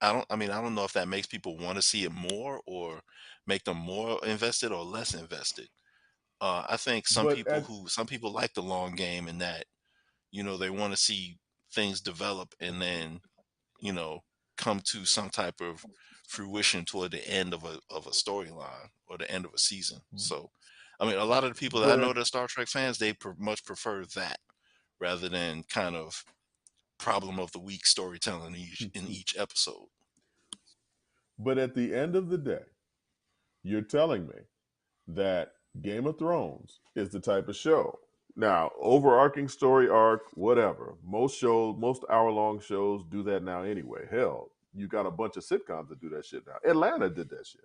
I don't know if that makes people want to see it more or make them more invested or less invested. I think But some people like the long game in that, they want to see things develop and then, you know, come to some type of fruition toward the end of a storyline or the end of a season. So, a lot of the people that I but know at that are Star Trek fans, they much prefer that rather than kind of problem of the week storytelling in each episode. but at the end of the day, you're telling me that Game of Thrones is the type of show. Now, overarching story arc, whatever. Most shows, most hour-long shows do that now anyway. Hell, you got a bunch of sitcoms that do that shit now. Atlanta did that shit.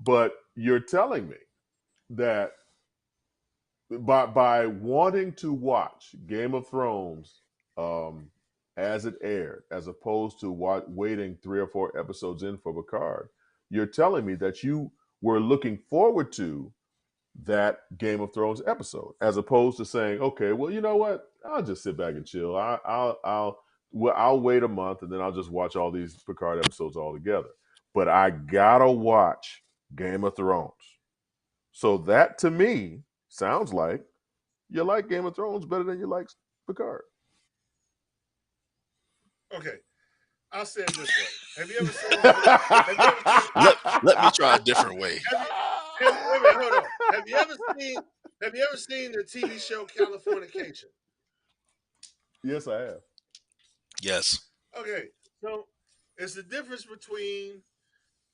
But you're telling me that by wanting to watch Game of Thrones as it aired, as opposed to waiting 3 or 4 episodes in for Picard, you're telling me that you were looking forward to that Game of Thrones episode, as opposed to saying, "Okay, well, you know what? I'll just sit back and chill. I'll wait a month and then I'll just watch all these Picard episodes all together." But I gotta watch Game of Thrones. So that to me sounds like you like Game of Thrones better than you like Picard. Okay, I'll say it this way. Have you ever seen? Have you ever seen? Let me try a different way. Wait a minute, hold on. Have you ever seen the TV show Californication? Yes, I have. Yes. Okay, so it's the difference between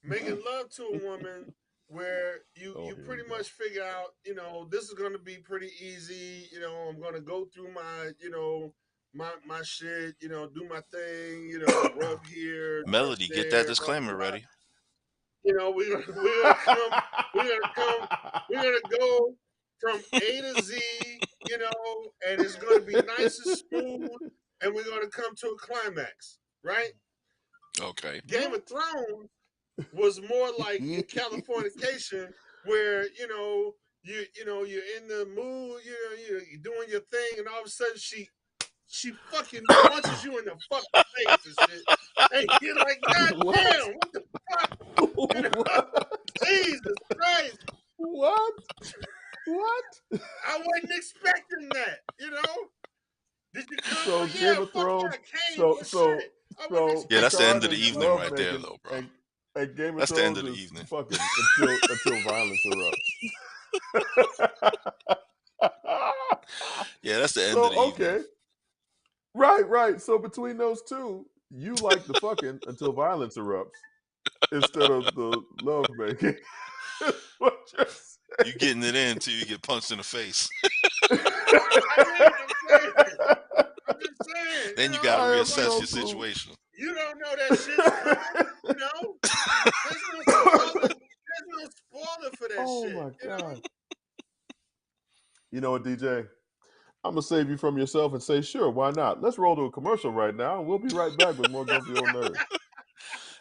making love to a woman where you pretty much figure out, this is going to be pretty easy. I'm going to go through my, my shit, do my thing, rub here, rub Melody, get that there, blah, disclaimer blah. ready. We're gonna go from A to Z, and it's gonna be nice and smooth, and we're gonna come to a climax, right? Okay. Game of Thrones was more like Californication, where you're in the mood, you're doing your thing, and all of a sudden she fucking punches you in the fucking face and shit, and you're like, God damn, what the fuck? Jesus Christ! What? I wasn't expecting that. Did you come? So Yeah, Game of fuck Thrones. yeah, So shit. so I wasn't so Yeah, that's the expecting end of the Picard is evening right there, lovemaking, though, bro. and Game of That's the end Thrones of the is evening. fucking until violence erupts. Yeah, that's the end So of the evening. okay, right. So between those two, you like the fucking until violence erupts instead of the lovemaking. What you're saying. You getting it in till you get punched in the face. I'm just saying. Then you gotta I have reassess no your clue. situation. You don't know that shit's coming. There's no spoiler for that Oh shit. my god. You know what, DJ? I'm gonna save you from yourself and say, sure, why not? Let's roll to a commercial right now, and we'll be right back with more Grumpy Old Nerd.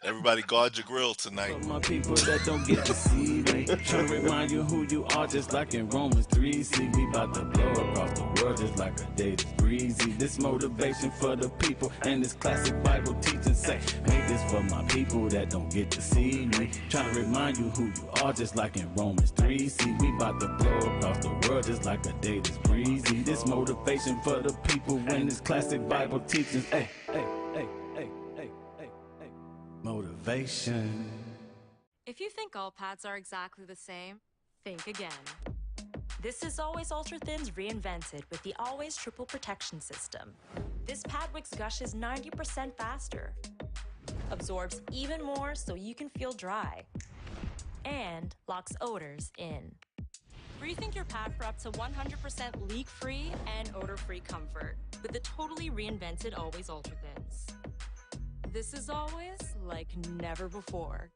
Everybody guard your grill tonight. For my people that don't get to see me, trying to remind you who you are, just like in Romans 3. See, we about to blow across the world just like a day that's breezy. This motivation for the people and this classic Bible teaching say, make this for my people that don't get to see me. Trying to remind you who you are, just like in Romans 3. See, we about to blow across the world just like a day that's breezy. This motivation for the people and this classic Bible teaching. Hey. Motivation. If you think all pads are exactly the same, think again. This is Always Ultra Thins reinvented with the Always Triple Protection System. This pad wicks gushes 90% faster, absorbs even more so you can feel dry, and locks odors in. Rethink your pad for up to 100% leak-free and odor-free comfort with the totally reinvented Always Ultra Thins. This is always like never before.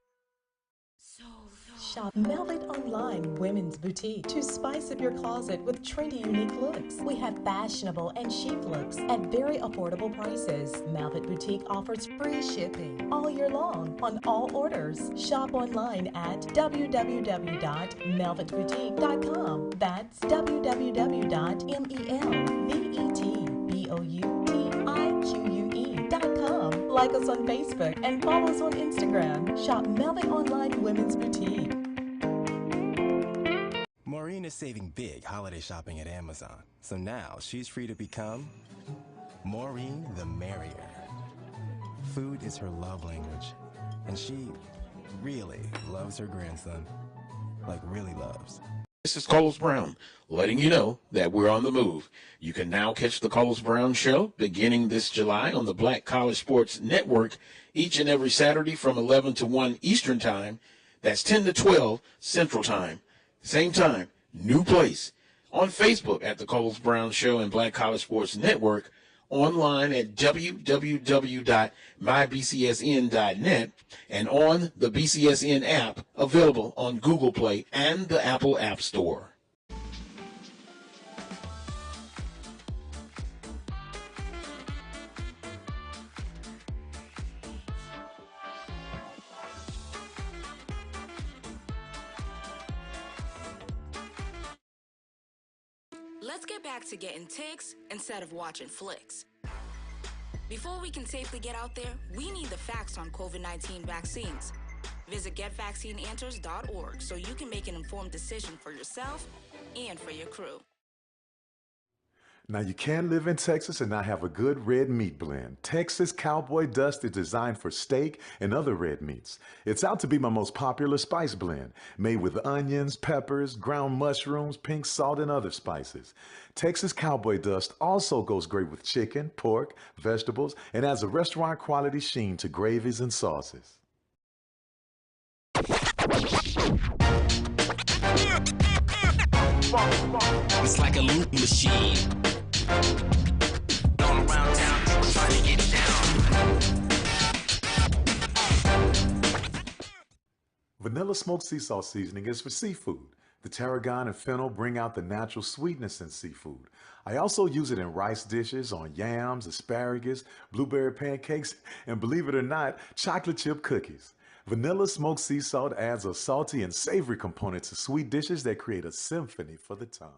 Shop Velvet Online Women's Boutique to spice up your closet with trendy, unique looks. We have fashionable and chic looks at very affordable prices. Velvet Boutique offers free shipping all year long on all orders. Shop online at www.melvetboutique.com. That's www.melvetboutique.com. Like us on Facebook and follow us on Instagram. Shop Velvet Online Women's Boutique. Maureen is saving big holiday shopping at Amazon, so now she's free to become Maureen the Merrier. Food is her love language, and she really loves her grandson, like really loves. This is Carlos Brown, letting you know that we're on the move. You can now catch the Carlos Brown Show beginning this July on the Black College Sports Network each and every Saturday from 11 to 1 Eastern Time. That's 10 to 12 Central Time. Same time, new place. On Facebook at the Carlos Brown Show and Black College Sports Network. Online at www.mybcsn.net and on the BCSN app available on Google Play and the Apple App Store. Let's get back to getting ticks instead of watching flicks. Before we can safely get out there, we need the facts on COVID-19 vaccines. Visit getvaccineanswers.org so you can make an informed decision for yourself and for your crew. Now, you can live in Texas and not have a good red meat blend. Texas Cowboy Dust is designed for steak and other red meats. It's out to be my most popular spice blend, made with onions, peppers, ground mushrooms, pink salt, and other spices. Texas Cowboy Dust also goes great with chicken, pork, vegetables, and adds a restaurant-quality sheen to gravies and sauces. It's like a loop machine. All around town, people trying to get down. Vanilla smoked sea salt seasoning is for seafood. The tarragon and fennel bring out the natural sweetness in seafood. I also use it in rice dishes, on yams, asparagus, blueberry pancakes, and believe it or not, chocolate chip cookies. Vanilla smoked sea salt adds a salty and savory component to sweet dishes that create a symphony for the tongue.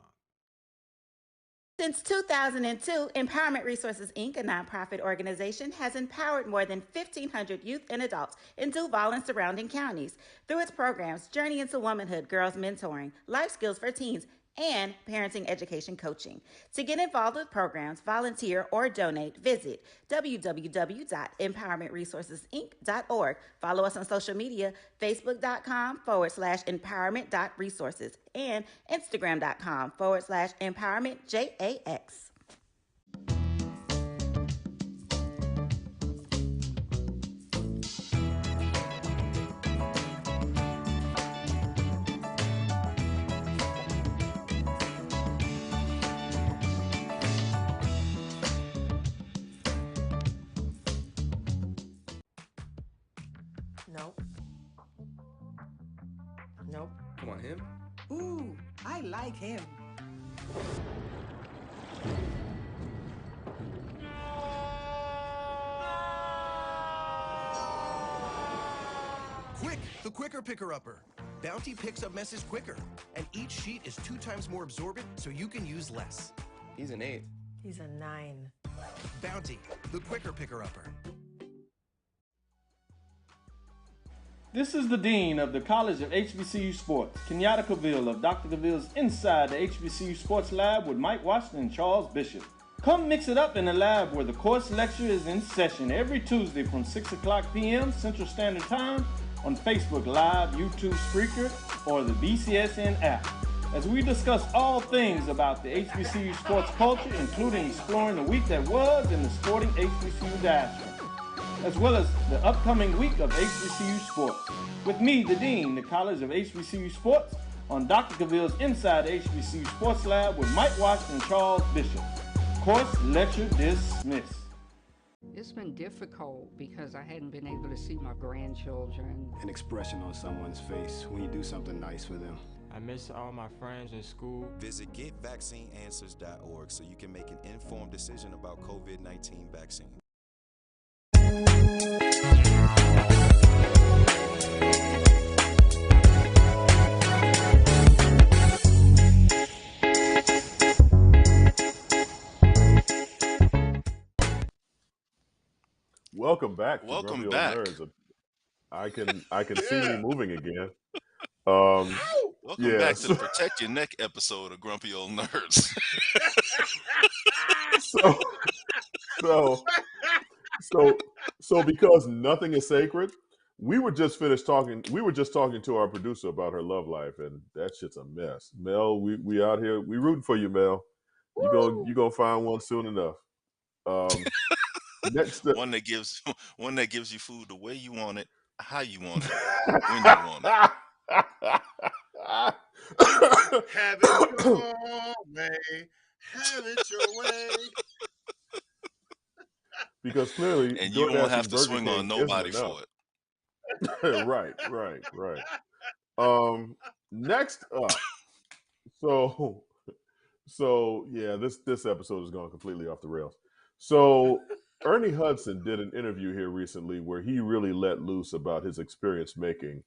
Since 2002, Empowerment Resources, Inc., a nonprofit organization, has empowered more than 1,500 youth and adults in Duval and surrounding counties through its programs Journey into Womanhood, Girls Mentoring, Life Skills for Teens, and Parenting Education Coaching. To get involved with programs, volunteer, or donate, visit www.empowermentresourcesinc.org. Follow us on social media, facebook.com/empowerment.resources and instagram.com/empowermentJAX. Nope. Nope. Come on, him? Ooh, I like him. Quick, the quicker picker-upper. Bounty picks up messes quicker, and each sheet is 2 times more absorbent, so you can use less. He's an 8. He's a 9. Bounty, the quicker picker-upper. This is the Dean of the College of HBCU Sports, Kenyatta Cavill of Dr. Cavill's Inside the HBCU Sports Lab with Mike Washington and Charles Bishop. Come mix it up in the lab where the course lecture is in session every Tuesday from 6 o'clock p.m. Central Standard Time on Facebook Live, YouTube Spreaker, or the BCSN app, as we discuss all things about the HBCU sports culture, including exploring the week that was in the sporting HBCU diaspora, as well as the upcoming week of HBCU sports. With me, the Dean, the College of HBCU Sports, on Dr. Cavill's Inside the HBCU Sports Lab with Mike Washington and Charles Bishop. Course lecture dismissed. It's been difficult because I hadn't been able to see my grandchildren. An expression on someone's face when you do something nice for them. I miss all my friends in school. Visit getvaccineanswers.org so you can make an informed decision about COVID-19 vaccine. Welcome back. To Welcome Grumpy Old back. Nerds. I can see me Yeah. moving again. Welcome back to the Protect Your Neck episode of Grumpy Old Nerds. So because nothing is sacred, we were just talking to our producer about her love life, and that shit's a mess. Mel, we out here, we rooting for you, Mel. You gonna find one soon enough. Next up, one that gives you food the way you want it, how you want it, when you want it. Have it your way. Have it your way. Because clearly, And you won't have to Burger swing King on nobody isn't for enough. it. Right. Next up, so yeah, this episode is going completely off the rails. So Ernie Hudson did an interview here recently where he really let loose about his experience making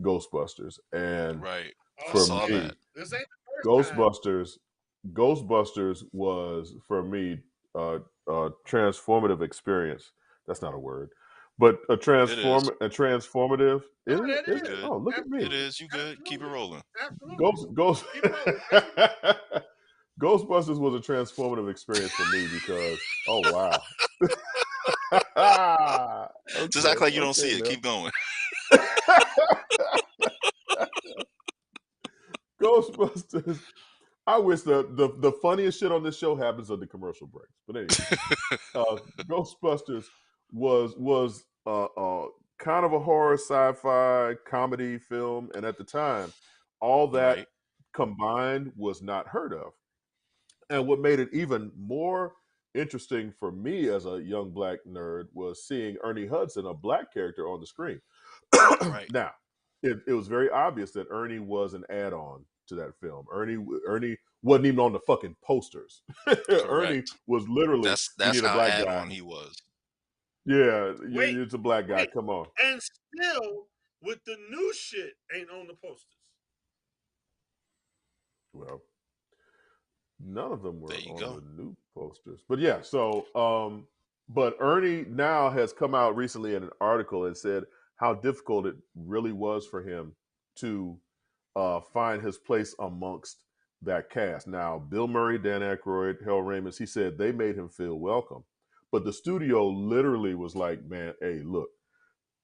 Ghostbusters, and Right. for I saw me, that. This ain't the first time. Ghostbusters was for me a transformative experience. That's not a word, but a transformative. No, Is that it? Is is. it? Oh, look at me. It is. You good? Keep it rolling. Ghost Keep rolling. Ghostbusters was a transformative experience for me because Just act like you don't see it. Mel. Keep going. Ghostbusters. I wish the funniest shit on this show happens on the commercial breaks. But anyway, Ghostbusters was kind of a horror sci-fi comedy film, and at the time, all that combined was not heard of. And what made it even more interesting for me as a young black nerd was seeing Ernie Hudson, a black character, on the screen. Right. Now, it was very obvious that Ernie was an add-on to that film. Ernie wasn't even on the fucking posters. Ernie was literally That's you need a how black add-on guy. he was. Yeah, Wait, it's a black guy. Come on. And still, with the new shit, ain't on the posters. Well, none of them were There you on go. the new posters. But yeah, so but Ernie now has come out recently in an article and said how difficult it really was for him to find his place amongst that cast. Now, Bill Murray, Dan Aykroyd, Harold Ramis, he said they made him feel welcome. But the studio literally was like, man, hey, look,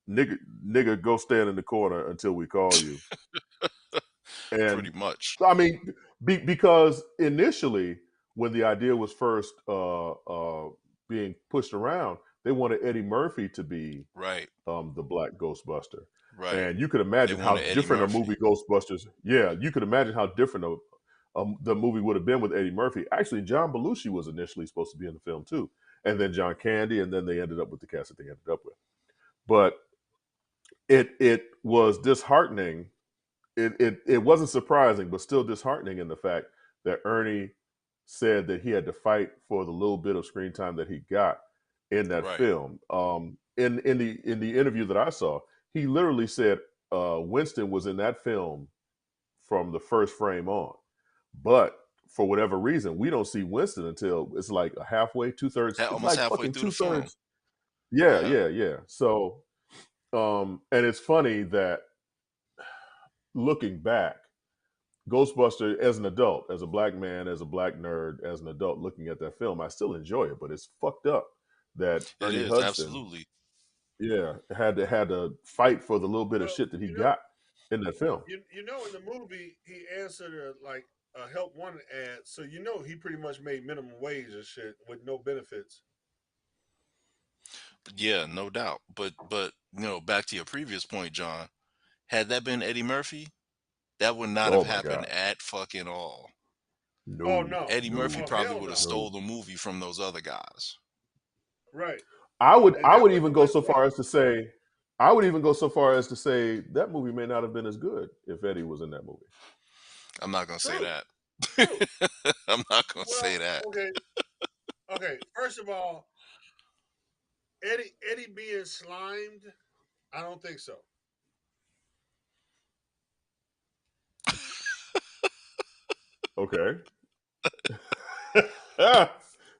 nigga, go stand in the corner until we call you. And Pretty much. I mean, because initially, when the idea was first being pushed around, they wanted Eddie Murphy to be the Black Ghostbuster. Right. And you could imagine how different a movie Ghostbusters. Yeah, you could imagine how different the movie would have been with Eddie Murphy. Actually, John Belushi was initially supposed to be in the film too, and then John Candy, and then they ended up with the cast that they ended up with. But it was disheartening. It wasn't surprising, but still disheartening in the fact that Ernie said that he had to fight for the little bit of screen time that he got in that film. In the interview that I saw, he literally said Winston was in that film from the first frame on, but for whatever reason, we don't see Winston until it's like a halfway, two-thirds, Almost like halfway fucking through the film. two-thirds. Yeah. So, and it's funny that looking back, Ghostbuster as an adult, as a black man, as a black nerd, as an adult looking at that film, I still enjoy it, but it's fucked up that Ernie Hudson, absolutely. Yeah, had to fight for the little bit of shit that he got in that film. You know, in the movie, he answered a help wanted ad, so you know he pretty much made minimum wage and shit with no benefits. Yeah, no doubt. But back to your previous point, John, had that been Eddie Murphy, that would not have happened at fucking all. No. Oh no. Eddie Murphy Oh, probably hell would have no. stole the movie from those other guys. Right. And I that would was even go so far as to say, that movie may not have been as good if Eddie was in that movie. I'm not gonna say true. that. True. I'm not gonna Well, say that. okay. First of all, Eddie being slimed, I don't think so. Okay.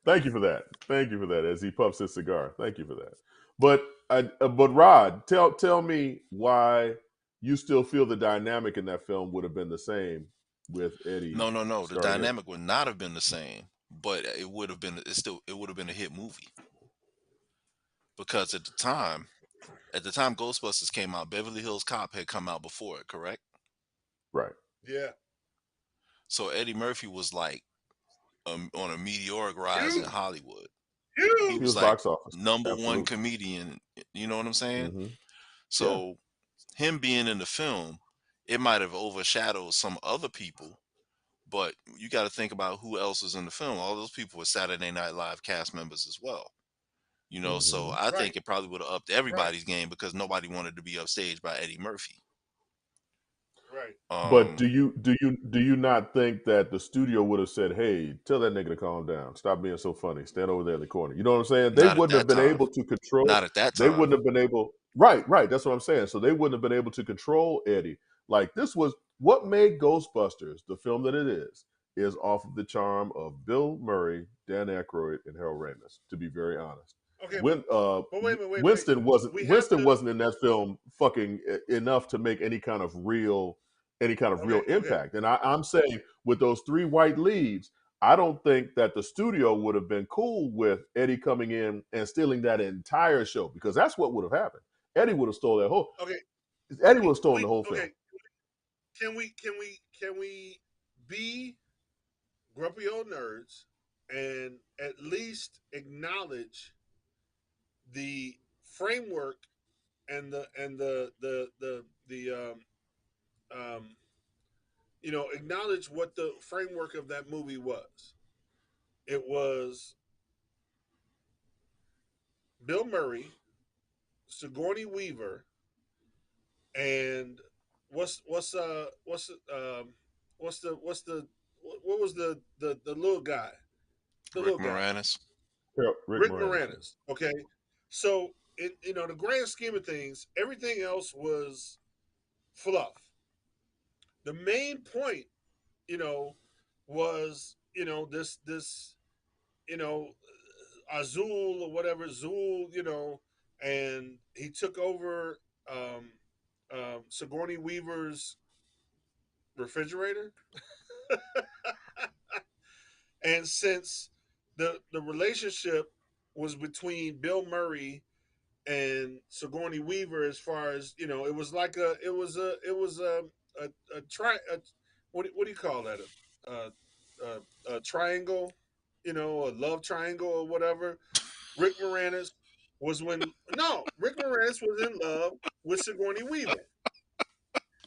Thank you for that. Thank you for that. As he puffs his cigar, thank you for that. But Rod, tell me why you still feel the dynamic in that film would have been the same with Eddie No, no, no. The starring in it. dynamic would not have been the same, but it would have been. It would have been a hit movie because at the time Ghostbusters came out, Beverly Hills Cop had come out before it. Correct. Right. Yeah. So Eddie Murphy was like on a meteoric rise in Huge. Hollywood. He He Huge. was was like box office. number one Absolutely. comedian. You know what I'm saying? Hmm. Yeah. So him being in the film, it might have overshadowed some other people. But you got to think about who else is in the film. All those people were Saturday Night Live cast members as well. So Hmm. I think Right. it probably would have upped Right. everybody's game because nobody wanted to be upstaged by Eddie Murphy. Right. But Um, do you not think that the studio would have said, "Hey, tell that nigga to calm down. Stop being so funny. Stand over there in the corner." You know what I'm saying? They not at wouldn't have that been time. able to control. Not at that They time. wouldn't have been able. Right, right. That's what I'm saying. So they wouldn't have been able to control Eddie. Like this was what made Ghostbusters the film that it is off of the charm of Bill Murray, Dan Aykroyd, and Harold Ramis. To be very honest, Okay, when but wait a minute, wait, wait. Winston wasn't We have Winston to. wasn't in that film fucking enough to make any kind of real Okay, okay, impact. And I'm saying with those three white leads, I don't think that the studio would have been cool with Eddie coming in and stealing that entire show because that's what would have happened. Eddie would have stole that whole. okay. Eddie would have stolen the whole film. Okay. Can we be grumpy old nerds and at least acknowledge the framework and um acknowledge what the framework of that movie was. It was Bill Murray, Sigourney Weaver, and what's what was the little guy? The Rick little guy. Moranis. Rick Rick Moranis. Moranis. Okay. So in the grand scheme of things, everything else was fluff. The main point, you know, was, this, you know, Azul or whatever, Zul, and he took over Sigourney Weaver's refrigerator. And since the relationship was between Bill Murray and Sigourney Weaver, as far as it was like a what do you call that, a triangle, a love triangle or whatever. Rick Moranis Rick Moranis was in love with Sigourney Weaver.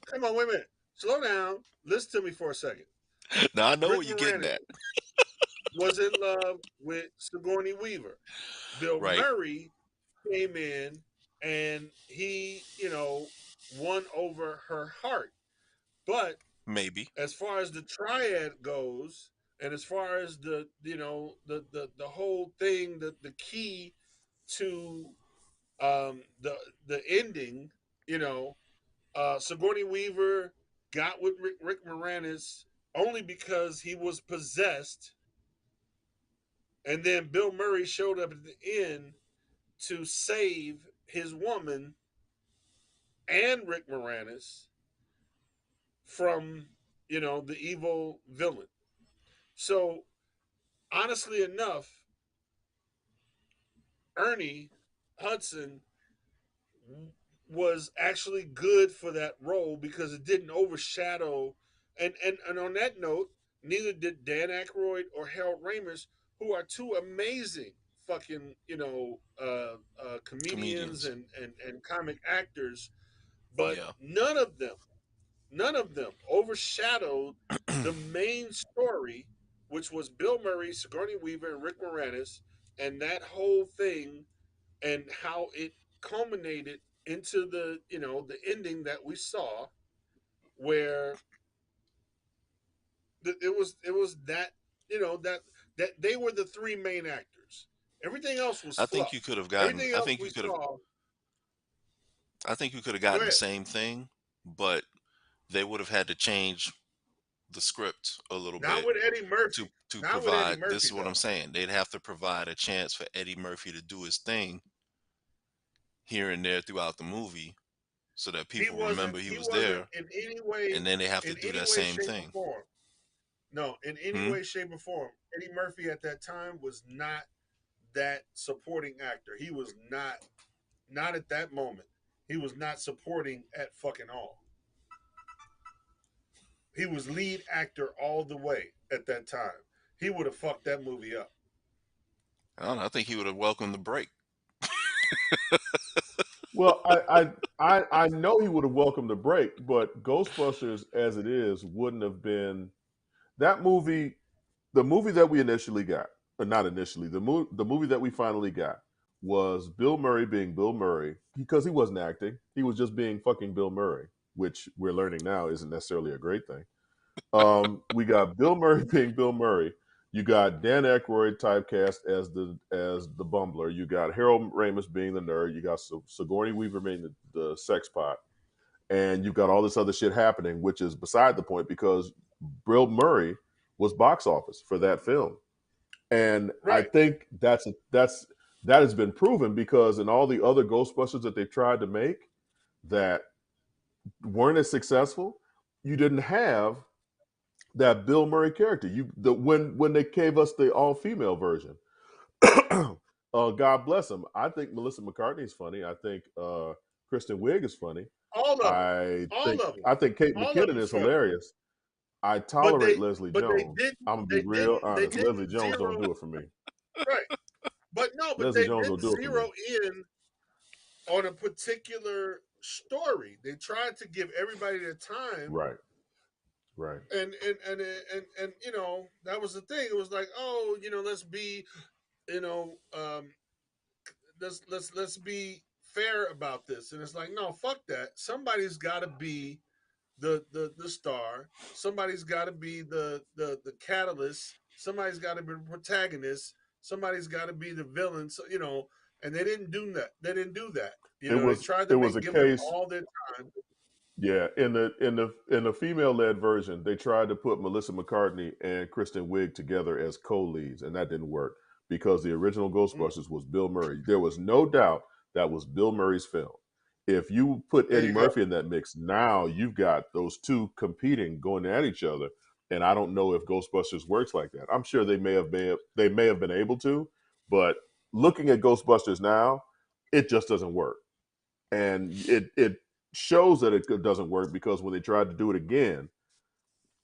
Come on, wait a minute, slow down, listen to me for a second. Now I know Rick what you're getting Moranis at. was in love with Sigourney Weaver. Bill Right. Murray came in and he, won over her heart. But Maybe. as far as the triad goes, and as far as the whole thing, the key to the ending, Sigourney Weaver got with Rick Moranis only because he was possessed, and then Bill Murray showed up at the end to save his woman and Rick Moranis from, the evil villain. So, honestly enough, Ernie Hudson was actually good for that role because it didn't overshadow. And on that note, neither did Dan Aykroyd or Harold Ramis, who are two amazing fucking comedians Comedians. and comic actors, but Yeah. none of them overshadowed the main story, which was Bill Murray, Sigourney Weaver, and Rick Moranis, and that whole thing. and how it culminated into the the ending that we saw, where it was that that they were the three main actors. Everything else was I think you fluff. could have gotten. Everything I else think we you could have. saw. I think you could have Go gotten the ahead. same thing, but they would have had to change the script a little Not bit with Eddie to Murphy. Not with Eddie provide. This Murphy is what I'm though. saying. They'd have to provide a chance for Eddie Murphy to do his thing here and there throughout the movie, so that He people wasn't. remember he He was wasn't there, in any way, and then they have to do that same shape, or thing. form. No, in any Hmm? way, shape, or form. Eddie Murphy at that time was not that supporting actor. He was not at that moment. He was not supporting at fucking all. He was lead actor all the way at that time. He would have fucked that movie up. I don't know. I think he would have welcomed the break. Well, I know he would have welcomed the break, but Ghostbusters as it is wouldn't have been that movie. The movie that we initially got, or not initially, the movie that we finally got was Bill Murray being Bill Murray because he wasn't acting. He was just being fucking Bill Murray, which we're learning now isn't necessarily a great thing. We got Bill Murray being Bill Murray. You got Dan Aykroyd typecast as the bumbler. You got Harold Ramis being the nerd. You got Sigourney Weaver being the sex pot, and you've got all this other shit happening, which is beside the point because Bill Murray was box office for that film, and I Right. think that has been proven because in all the other Ghostbusters that they've tried to make that weren't as successful, you didn't have that Bill Murray character. When they gave us the all female version, God bless him. I think Melissa McCartney is funny. I think Kristen Wiig is funny. All of them. I All think of them. I think Kate All of McKinnon them's is funny. hilarious. I But tolerate they Leslie but they Jones. didn't I'm gonna be they real didn't they honest. Leslie didn't Jones don't zero do it for me. right. But no, but Leslie they Jones don't didn't do it for me. zero in on a particular story. They tried to give everybody their time, Right, right. and that was the thing. It was like, oh, let's be, you know, um, let's be fair about this. And it's like, no, fuck that. Somebody's got to be the star. Somebody's got to be the catalyst. Somebody's got to be the protagonist. Somebody's got to be the villain. So and they didn't do that. They didn't do that. It They was tried it to was a give them case. all their time. Yeah, in the female led version, they tried to put Melissa McCartney and Kristen Wiig together as co-leads, and that didn't work because the original Mm. Ghostbusters was Bill Murray. There was no doubt that was Bill Murray's film. If you put There Eddie you go. Murphy in that mix, now you've got those two competing, going at each other. And I don't know if Ghostbusters works like that. I'm sure they may have been able to, but looking at Ghostbusters now, it just doesn't work. And it shows that it doesn't work because when they tried to do it again,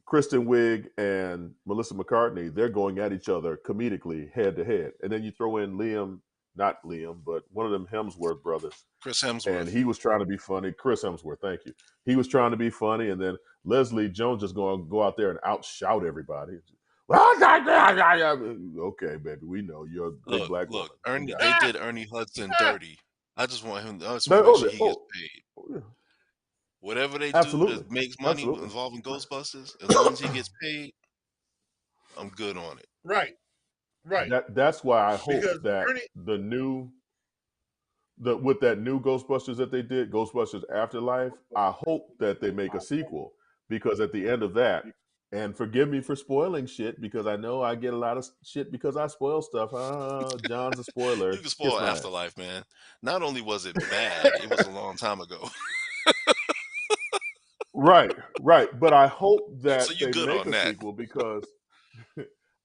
Kristen Wiig and Melissa McCartney, they're going at each other comedically head to head. And then you throw in Liam, not Liam, but one of them Hemsworth brothers. Chris And Hemsworth. he was trying to be funny. Chris Hemsworth, thank you. He was trying to be funny. And then Leslie Jones just going to go out there and outshout everybody. Okay, baby, we know you're a big black woman. Look, We Ernie. got They it. did Ernie Hudson dirty. I just want him. I just want to make Oh, sure he gets oh, paid. oh, yeah. Whatever they do Absolutely. that makes money Absolutely. involving Ghostbusters, as long as he gets paid, I'm good on it. Right. Right. That's why I hope Because that Ernie, with that new Ghostbusters that they did, Ghostbusters Afterlife, I hope that they make a sequel because at the end of that, and forgive me for spoiling shit because I know I get a lot of shit because I spoil stuff. John's a You spoiler. can Kiss spoil my ass. Afterlife, man. Not only was it bad, it was a long time ago. Right, right. But I hope So that you they good make on a that. sequel because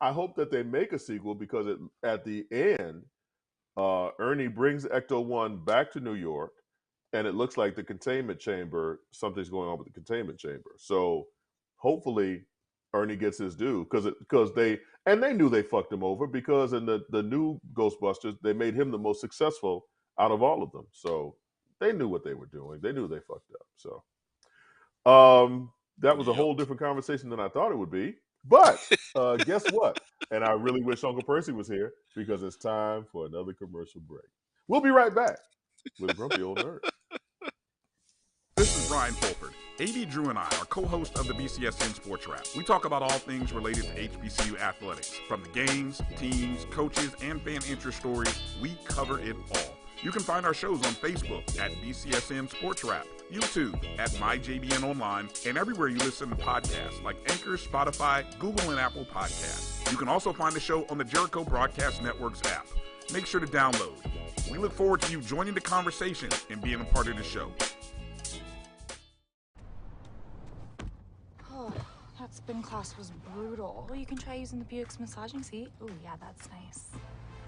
I hope that they make a sequel because at the end, Ernie brings Ecto One back to New York, and it looks like the containment chamber. Something's going on with the containment chamber. So hopefully, Ernie gets his due because they knew they fucked him over because in the new Ghostbusters they made him the most successful out of all of them. So they knew what they were doing. They knew they fucked up. So that was a Yep. whole different conversation than I thought it would be. But guess what? And I really wish Uncle Percy was here because it's time for another commercial break. We'll be right back with Grumpy Old Nerd. This is Brian Fulford. AD Drew and I are co-hosts of the BCSN Sports Wrap. We talk about all things related to HBCU athletics. From the games, teams, coaches, and fan interest stories, we cover it all. You can find our shows on Facebook at BCSN Sports Wrap, YouTube at MyJBN Online, and everywhere you listen to podcasts like Anchor, Spotify, Google, and Apple Podcasts. You can also find the show on the Jericho Broadcast Network's app. Make sure to download. We look forward to you joining the conversation and being a part of the show. Oh, that spin class was brutal. Well, you can try using the Buick's massaging seat. Ooh, yeah, that's nice.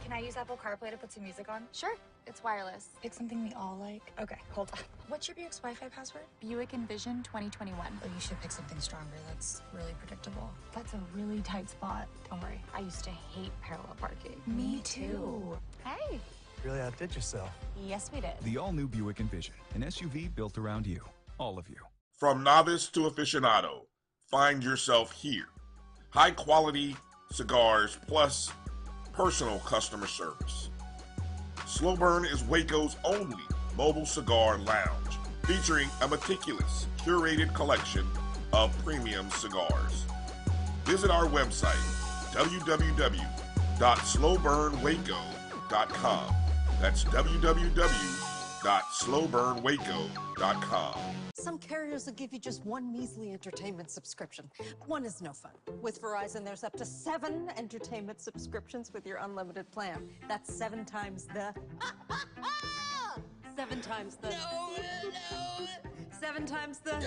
Can I use Apple CarPlay to put some music on? Sure, it's wireless. Pick something we all like. Okay, hold on. What's your Buick's Wi-Fi password? Buick Envision 2021. Oh, you should pick something stronger. That's really predictable. That's a really tight spot. Don't worry, I used to hate parallel parking. Me too. Hey. Really outdid yourself. Yes, we did. The all-new Buick Envision, an SUV built around you, all of you. From novice to aficionado, find yourself here. High quality cigars plus personal customer service. Slow Burn is Waco's only mobile cigar lounge, featuring a meticulous, curated collection of premium cigars. Visit our website, www.slowburnwaco.com. That's www.slowburnwaco.com. Some carriers will give you just one measly entertainment subscription. One is no fun. With Verizon, there's up to 7 entertainment subscriptions with your unlimited plan. That's 7 times the... 7 times the... No! 7 times the...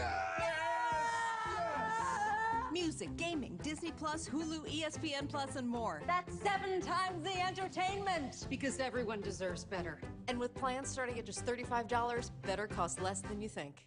Music, gaming, Disney Plus, Hulu, ESPN Plus, and more. That's 7 times the entertainment! Because everyone deserves better. And with plans starting at just $35, better costs less than you think.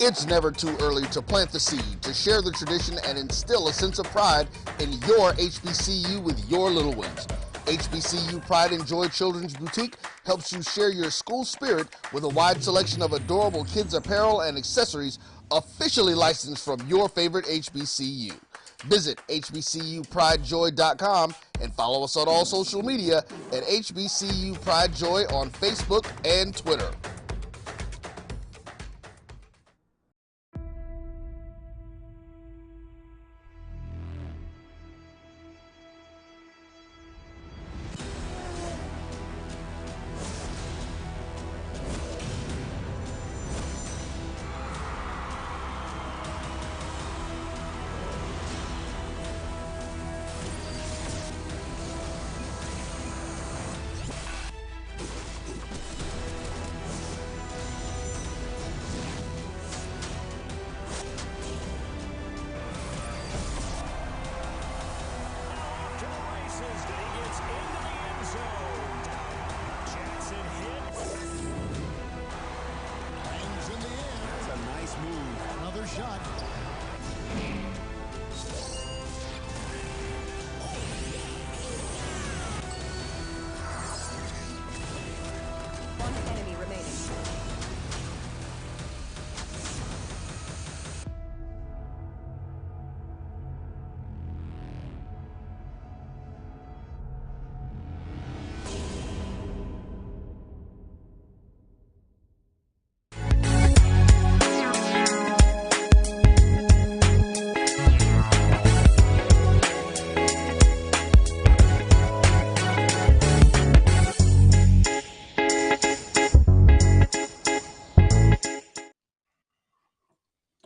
It's never too early to plant the seed, to share the tradition, and instill a sense of pride in your HBCU with your little ones. HBCU Pride and Joy Children's Boutique helps you share your school spirit with a wide selection of adorable kids' apparel and accessories officially licensed from your favorite HBCU. Visit hbcupridejoy.com and follow us on all social media at HBCU Pride Joy on Facebook and Twitter.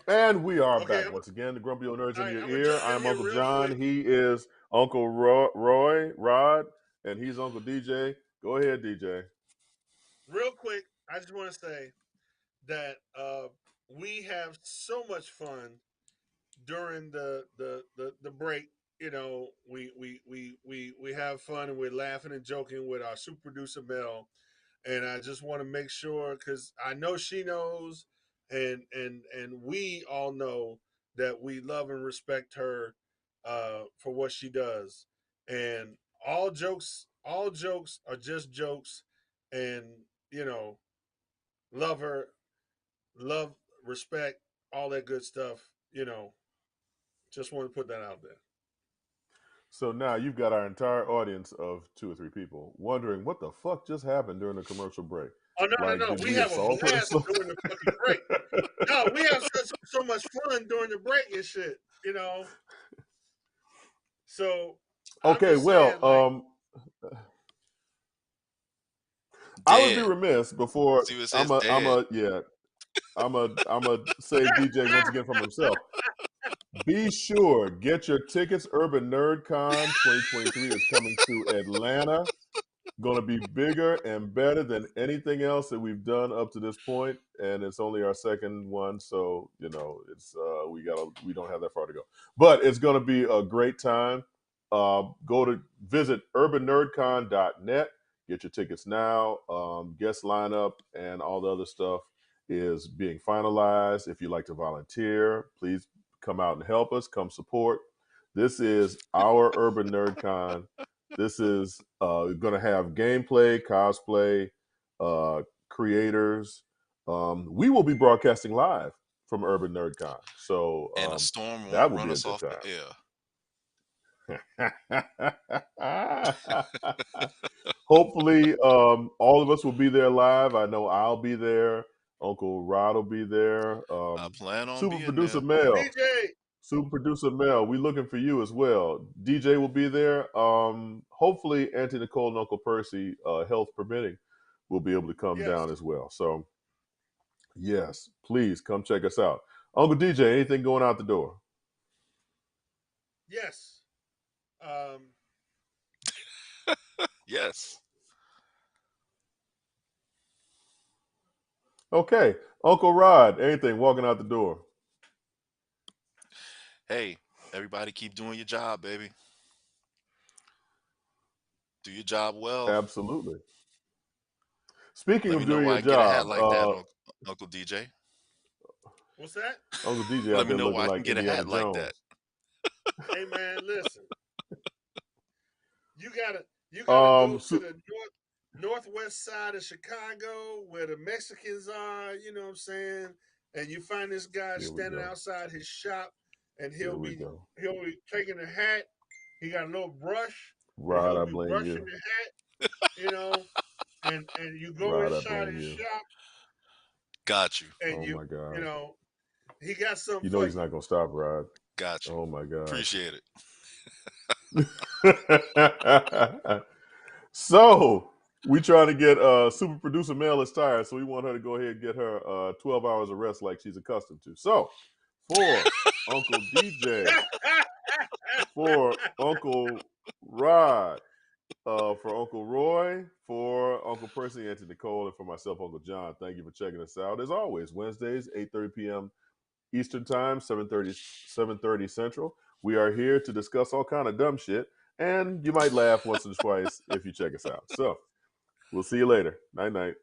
And we are back once again. The Grumpy Old Nerds in your ear. I'm Uncle John. Quick. He is Uncle Rod, and he's Uncle DJ. Go ahead, DJ. Real quick, I just want to say that we have so much fun during the break you know, we have fun and we're laughing and joking with our super producer Mel, and I just want to make sure because I know she knows, and we all know that we love and respect her for what she does, and all jokes are just jokes, and you know, love her, love, respect, all that good stuff. You know, just want to put that out there. So now you've got our entire audience of 2 or 3 people wondering what the fuck just happened during the commercial break. Oh no, Like, no, no! did We we have a assault her? blast during the fucking break. No, we have so much fun during the break and shit. You know. So I'm Okay, just saying, well, I would be Dead. remiss before See what it I'm says? Dead. a save DJ once again from himself. Be sure, get your tickets. Urban Nerd Con 2023 is coming to Atlanta. Going to be bigger and better than anything else that we've done up to this point, and it's only our second one, so you know it's we don't have that far to go. But it's going to be a great time. Go to visit urbannerdcon.net. Get your tickets now. Guest lineup and all the other stuff is being finalized. If you'd like to volunteer, please come out and help us. Come support. This is our Urban Nerd Con. This is going to have gameplay, cosplay, creators. We will be broadcasting live from Urban Nerd Con. So And a storm that won't will run be a us good off the time. Hopefully, all of us will be there live. I know I'll be there. Uncle Rod will be there. I plan on Super being producer there. Mel. DJ. Super producer Mel, we looking for you as well. DJ will be there. Hopefully, Auntie Nicole and Uncle Percy, health permitting, will be able to come down as well. So, yes, please come check us out. Uncle DJ, anything going out the door? Yes. Yes. Okay, Uncle Rod, anything walking out the door? Hey, everybody, keep doing your job, baby. Do your job well. Absolutely. Speaking Let of me know doing why your I can get a hat job, like that, Uncle DJ. What's that? Uncle DJ Let out me there know looking why I can like get a Indiana hat like Jones. that. Hey man, listen. You gotta go to the northwest side of Chicago where the Mexicans are. You know what I'm saying? And you find this guy Here we standing go. outside his shop, and Here he'll we be go. taking a hat. He got a little brush, and Rod, he'll I be blame brushing you. the hat. You know, and you go Rod, I inside blame his you. shop, Got you. and Oh my you God. know he got something You know for he's you. not gonna stop, Rod. Got you. Oh my God. Appreciate it. So we trying to get super producer Mel is tired, so we want her to go ahead and get her 12 hours of rest like she's accustomed to. So for Uncle DJ, for Uncle Rod, for Uncle Roy, for Uncle Percy, Auntie Nicole, and for myself, Uncle John, thank you for checking us out. As always, Wednesdays, 8:30 p.m. Eastern Time, 7:30 Central. We are here to discuss all kind of dumb shit, and you might laugh once or twice if you check us out. So we'll see you later. Night night.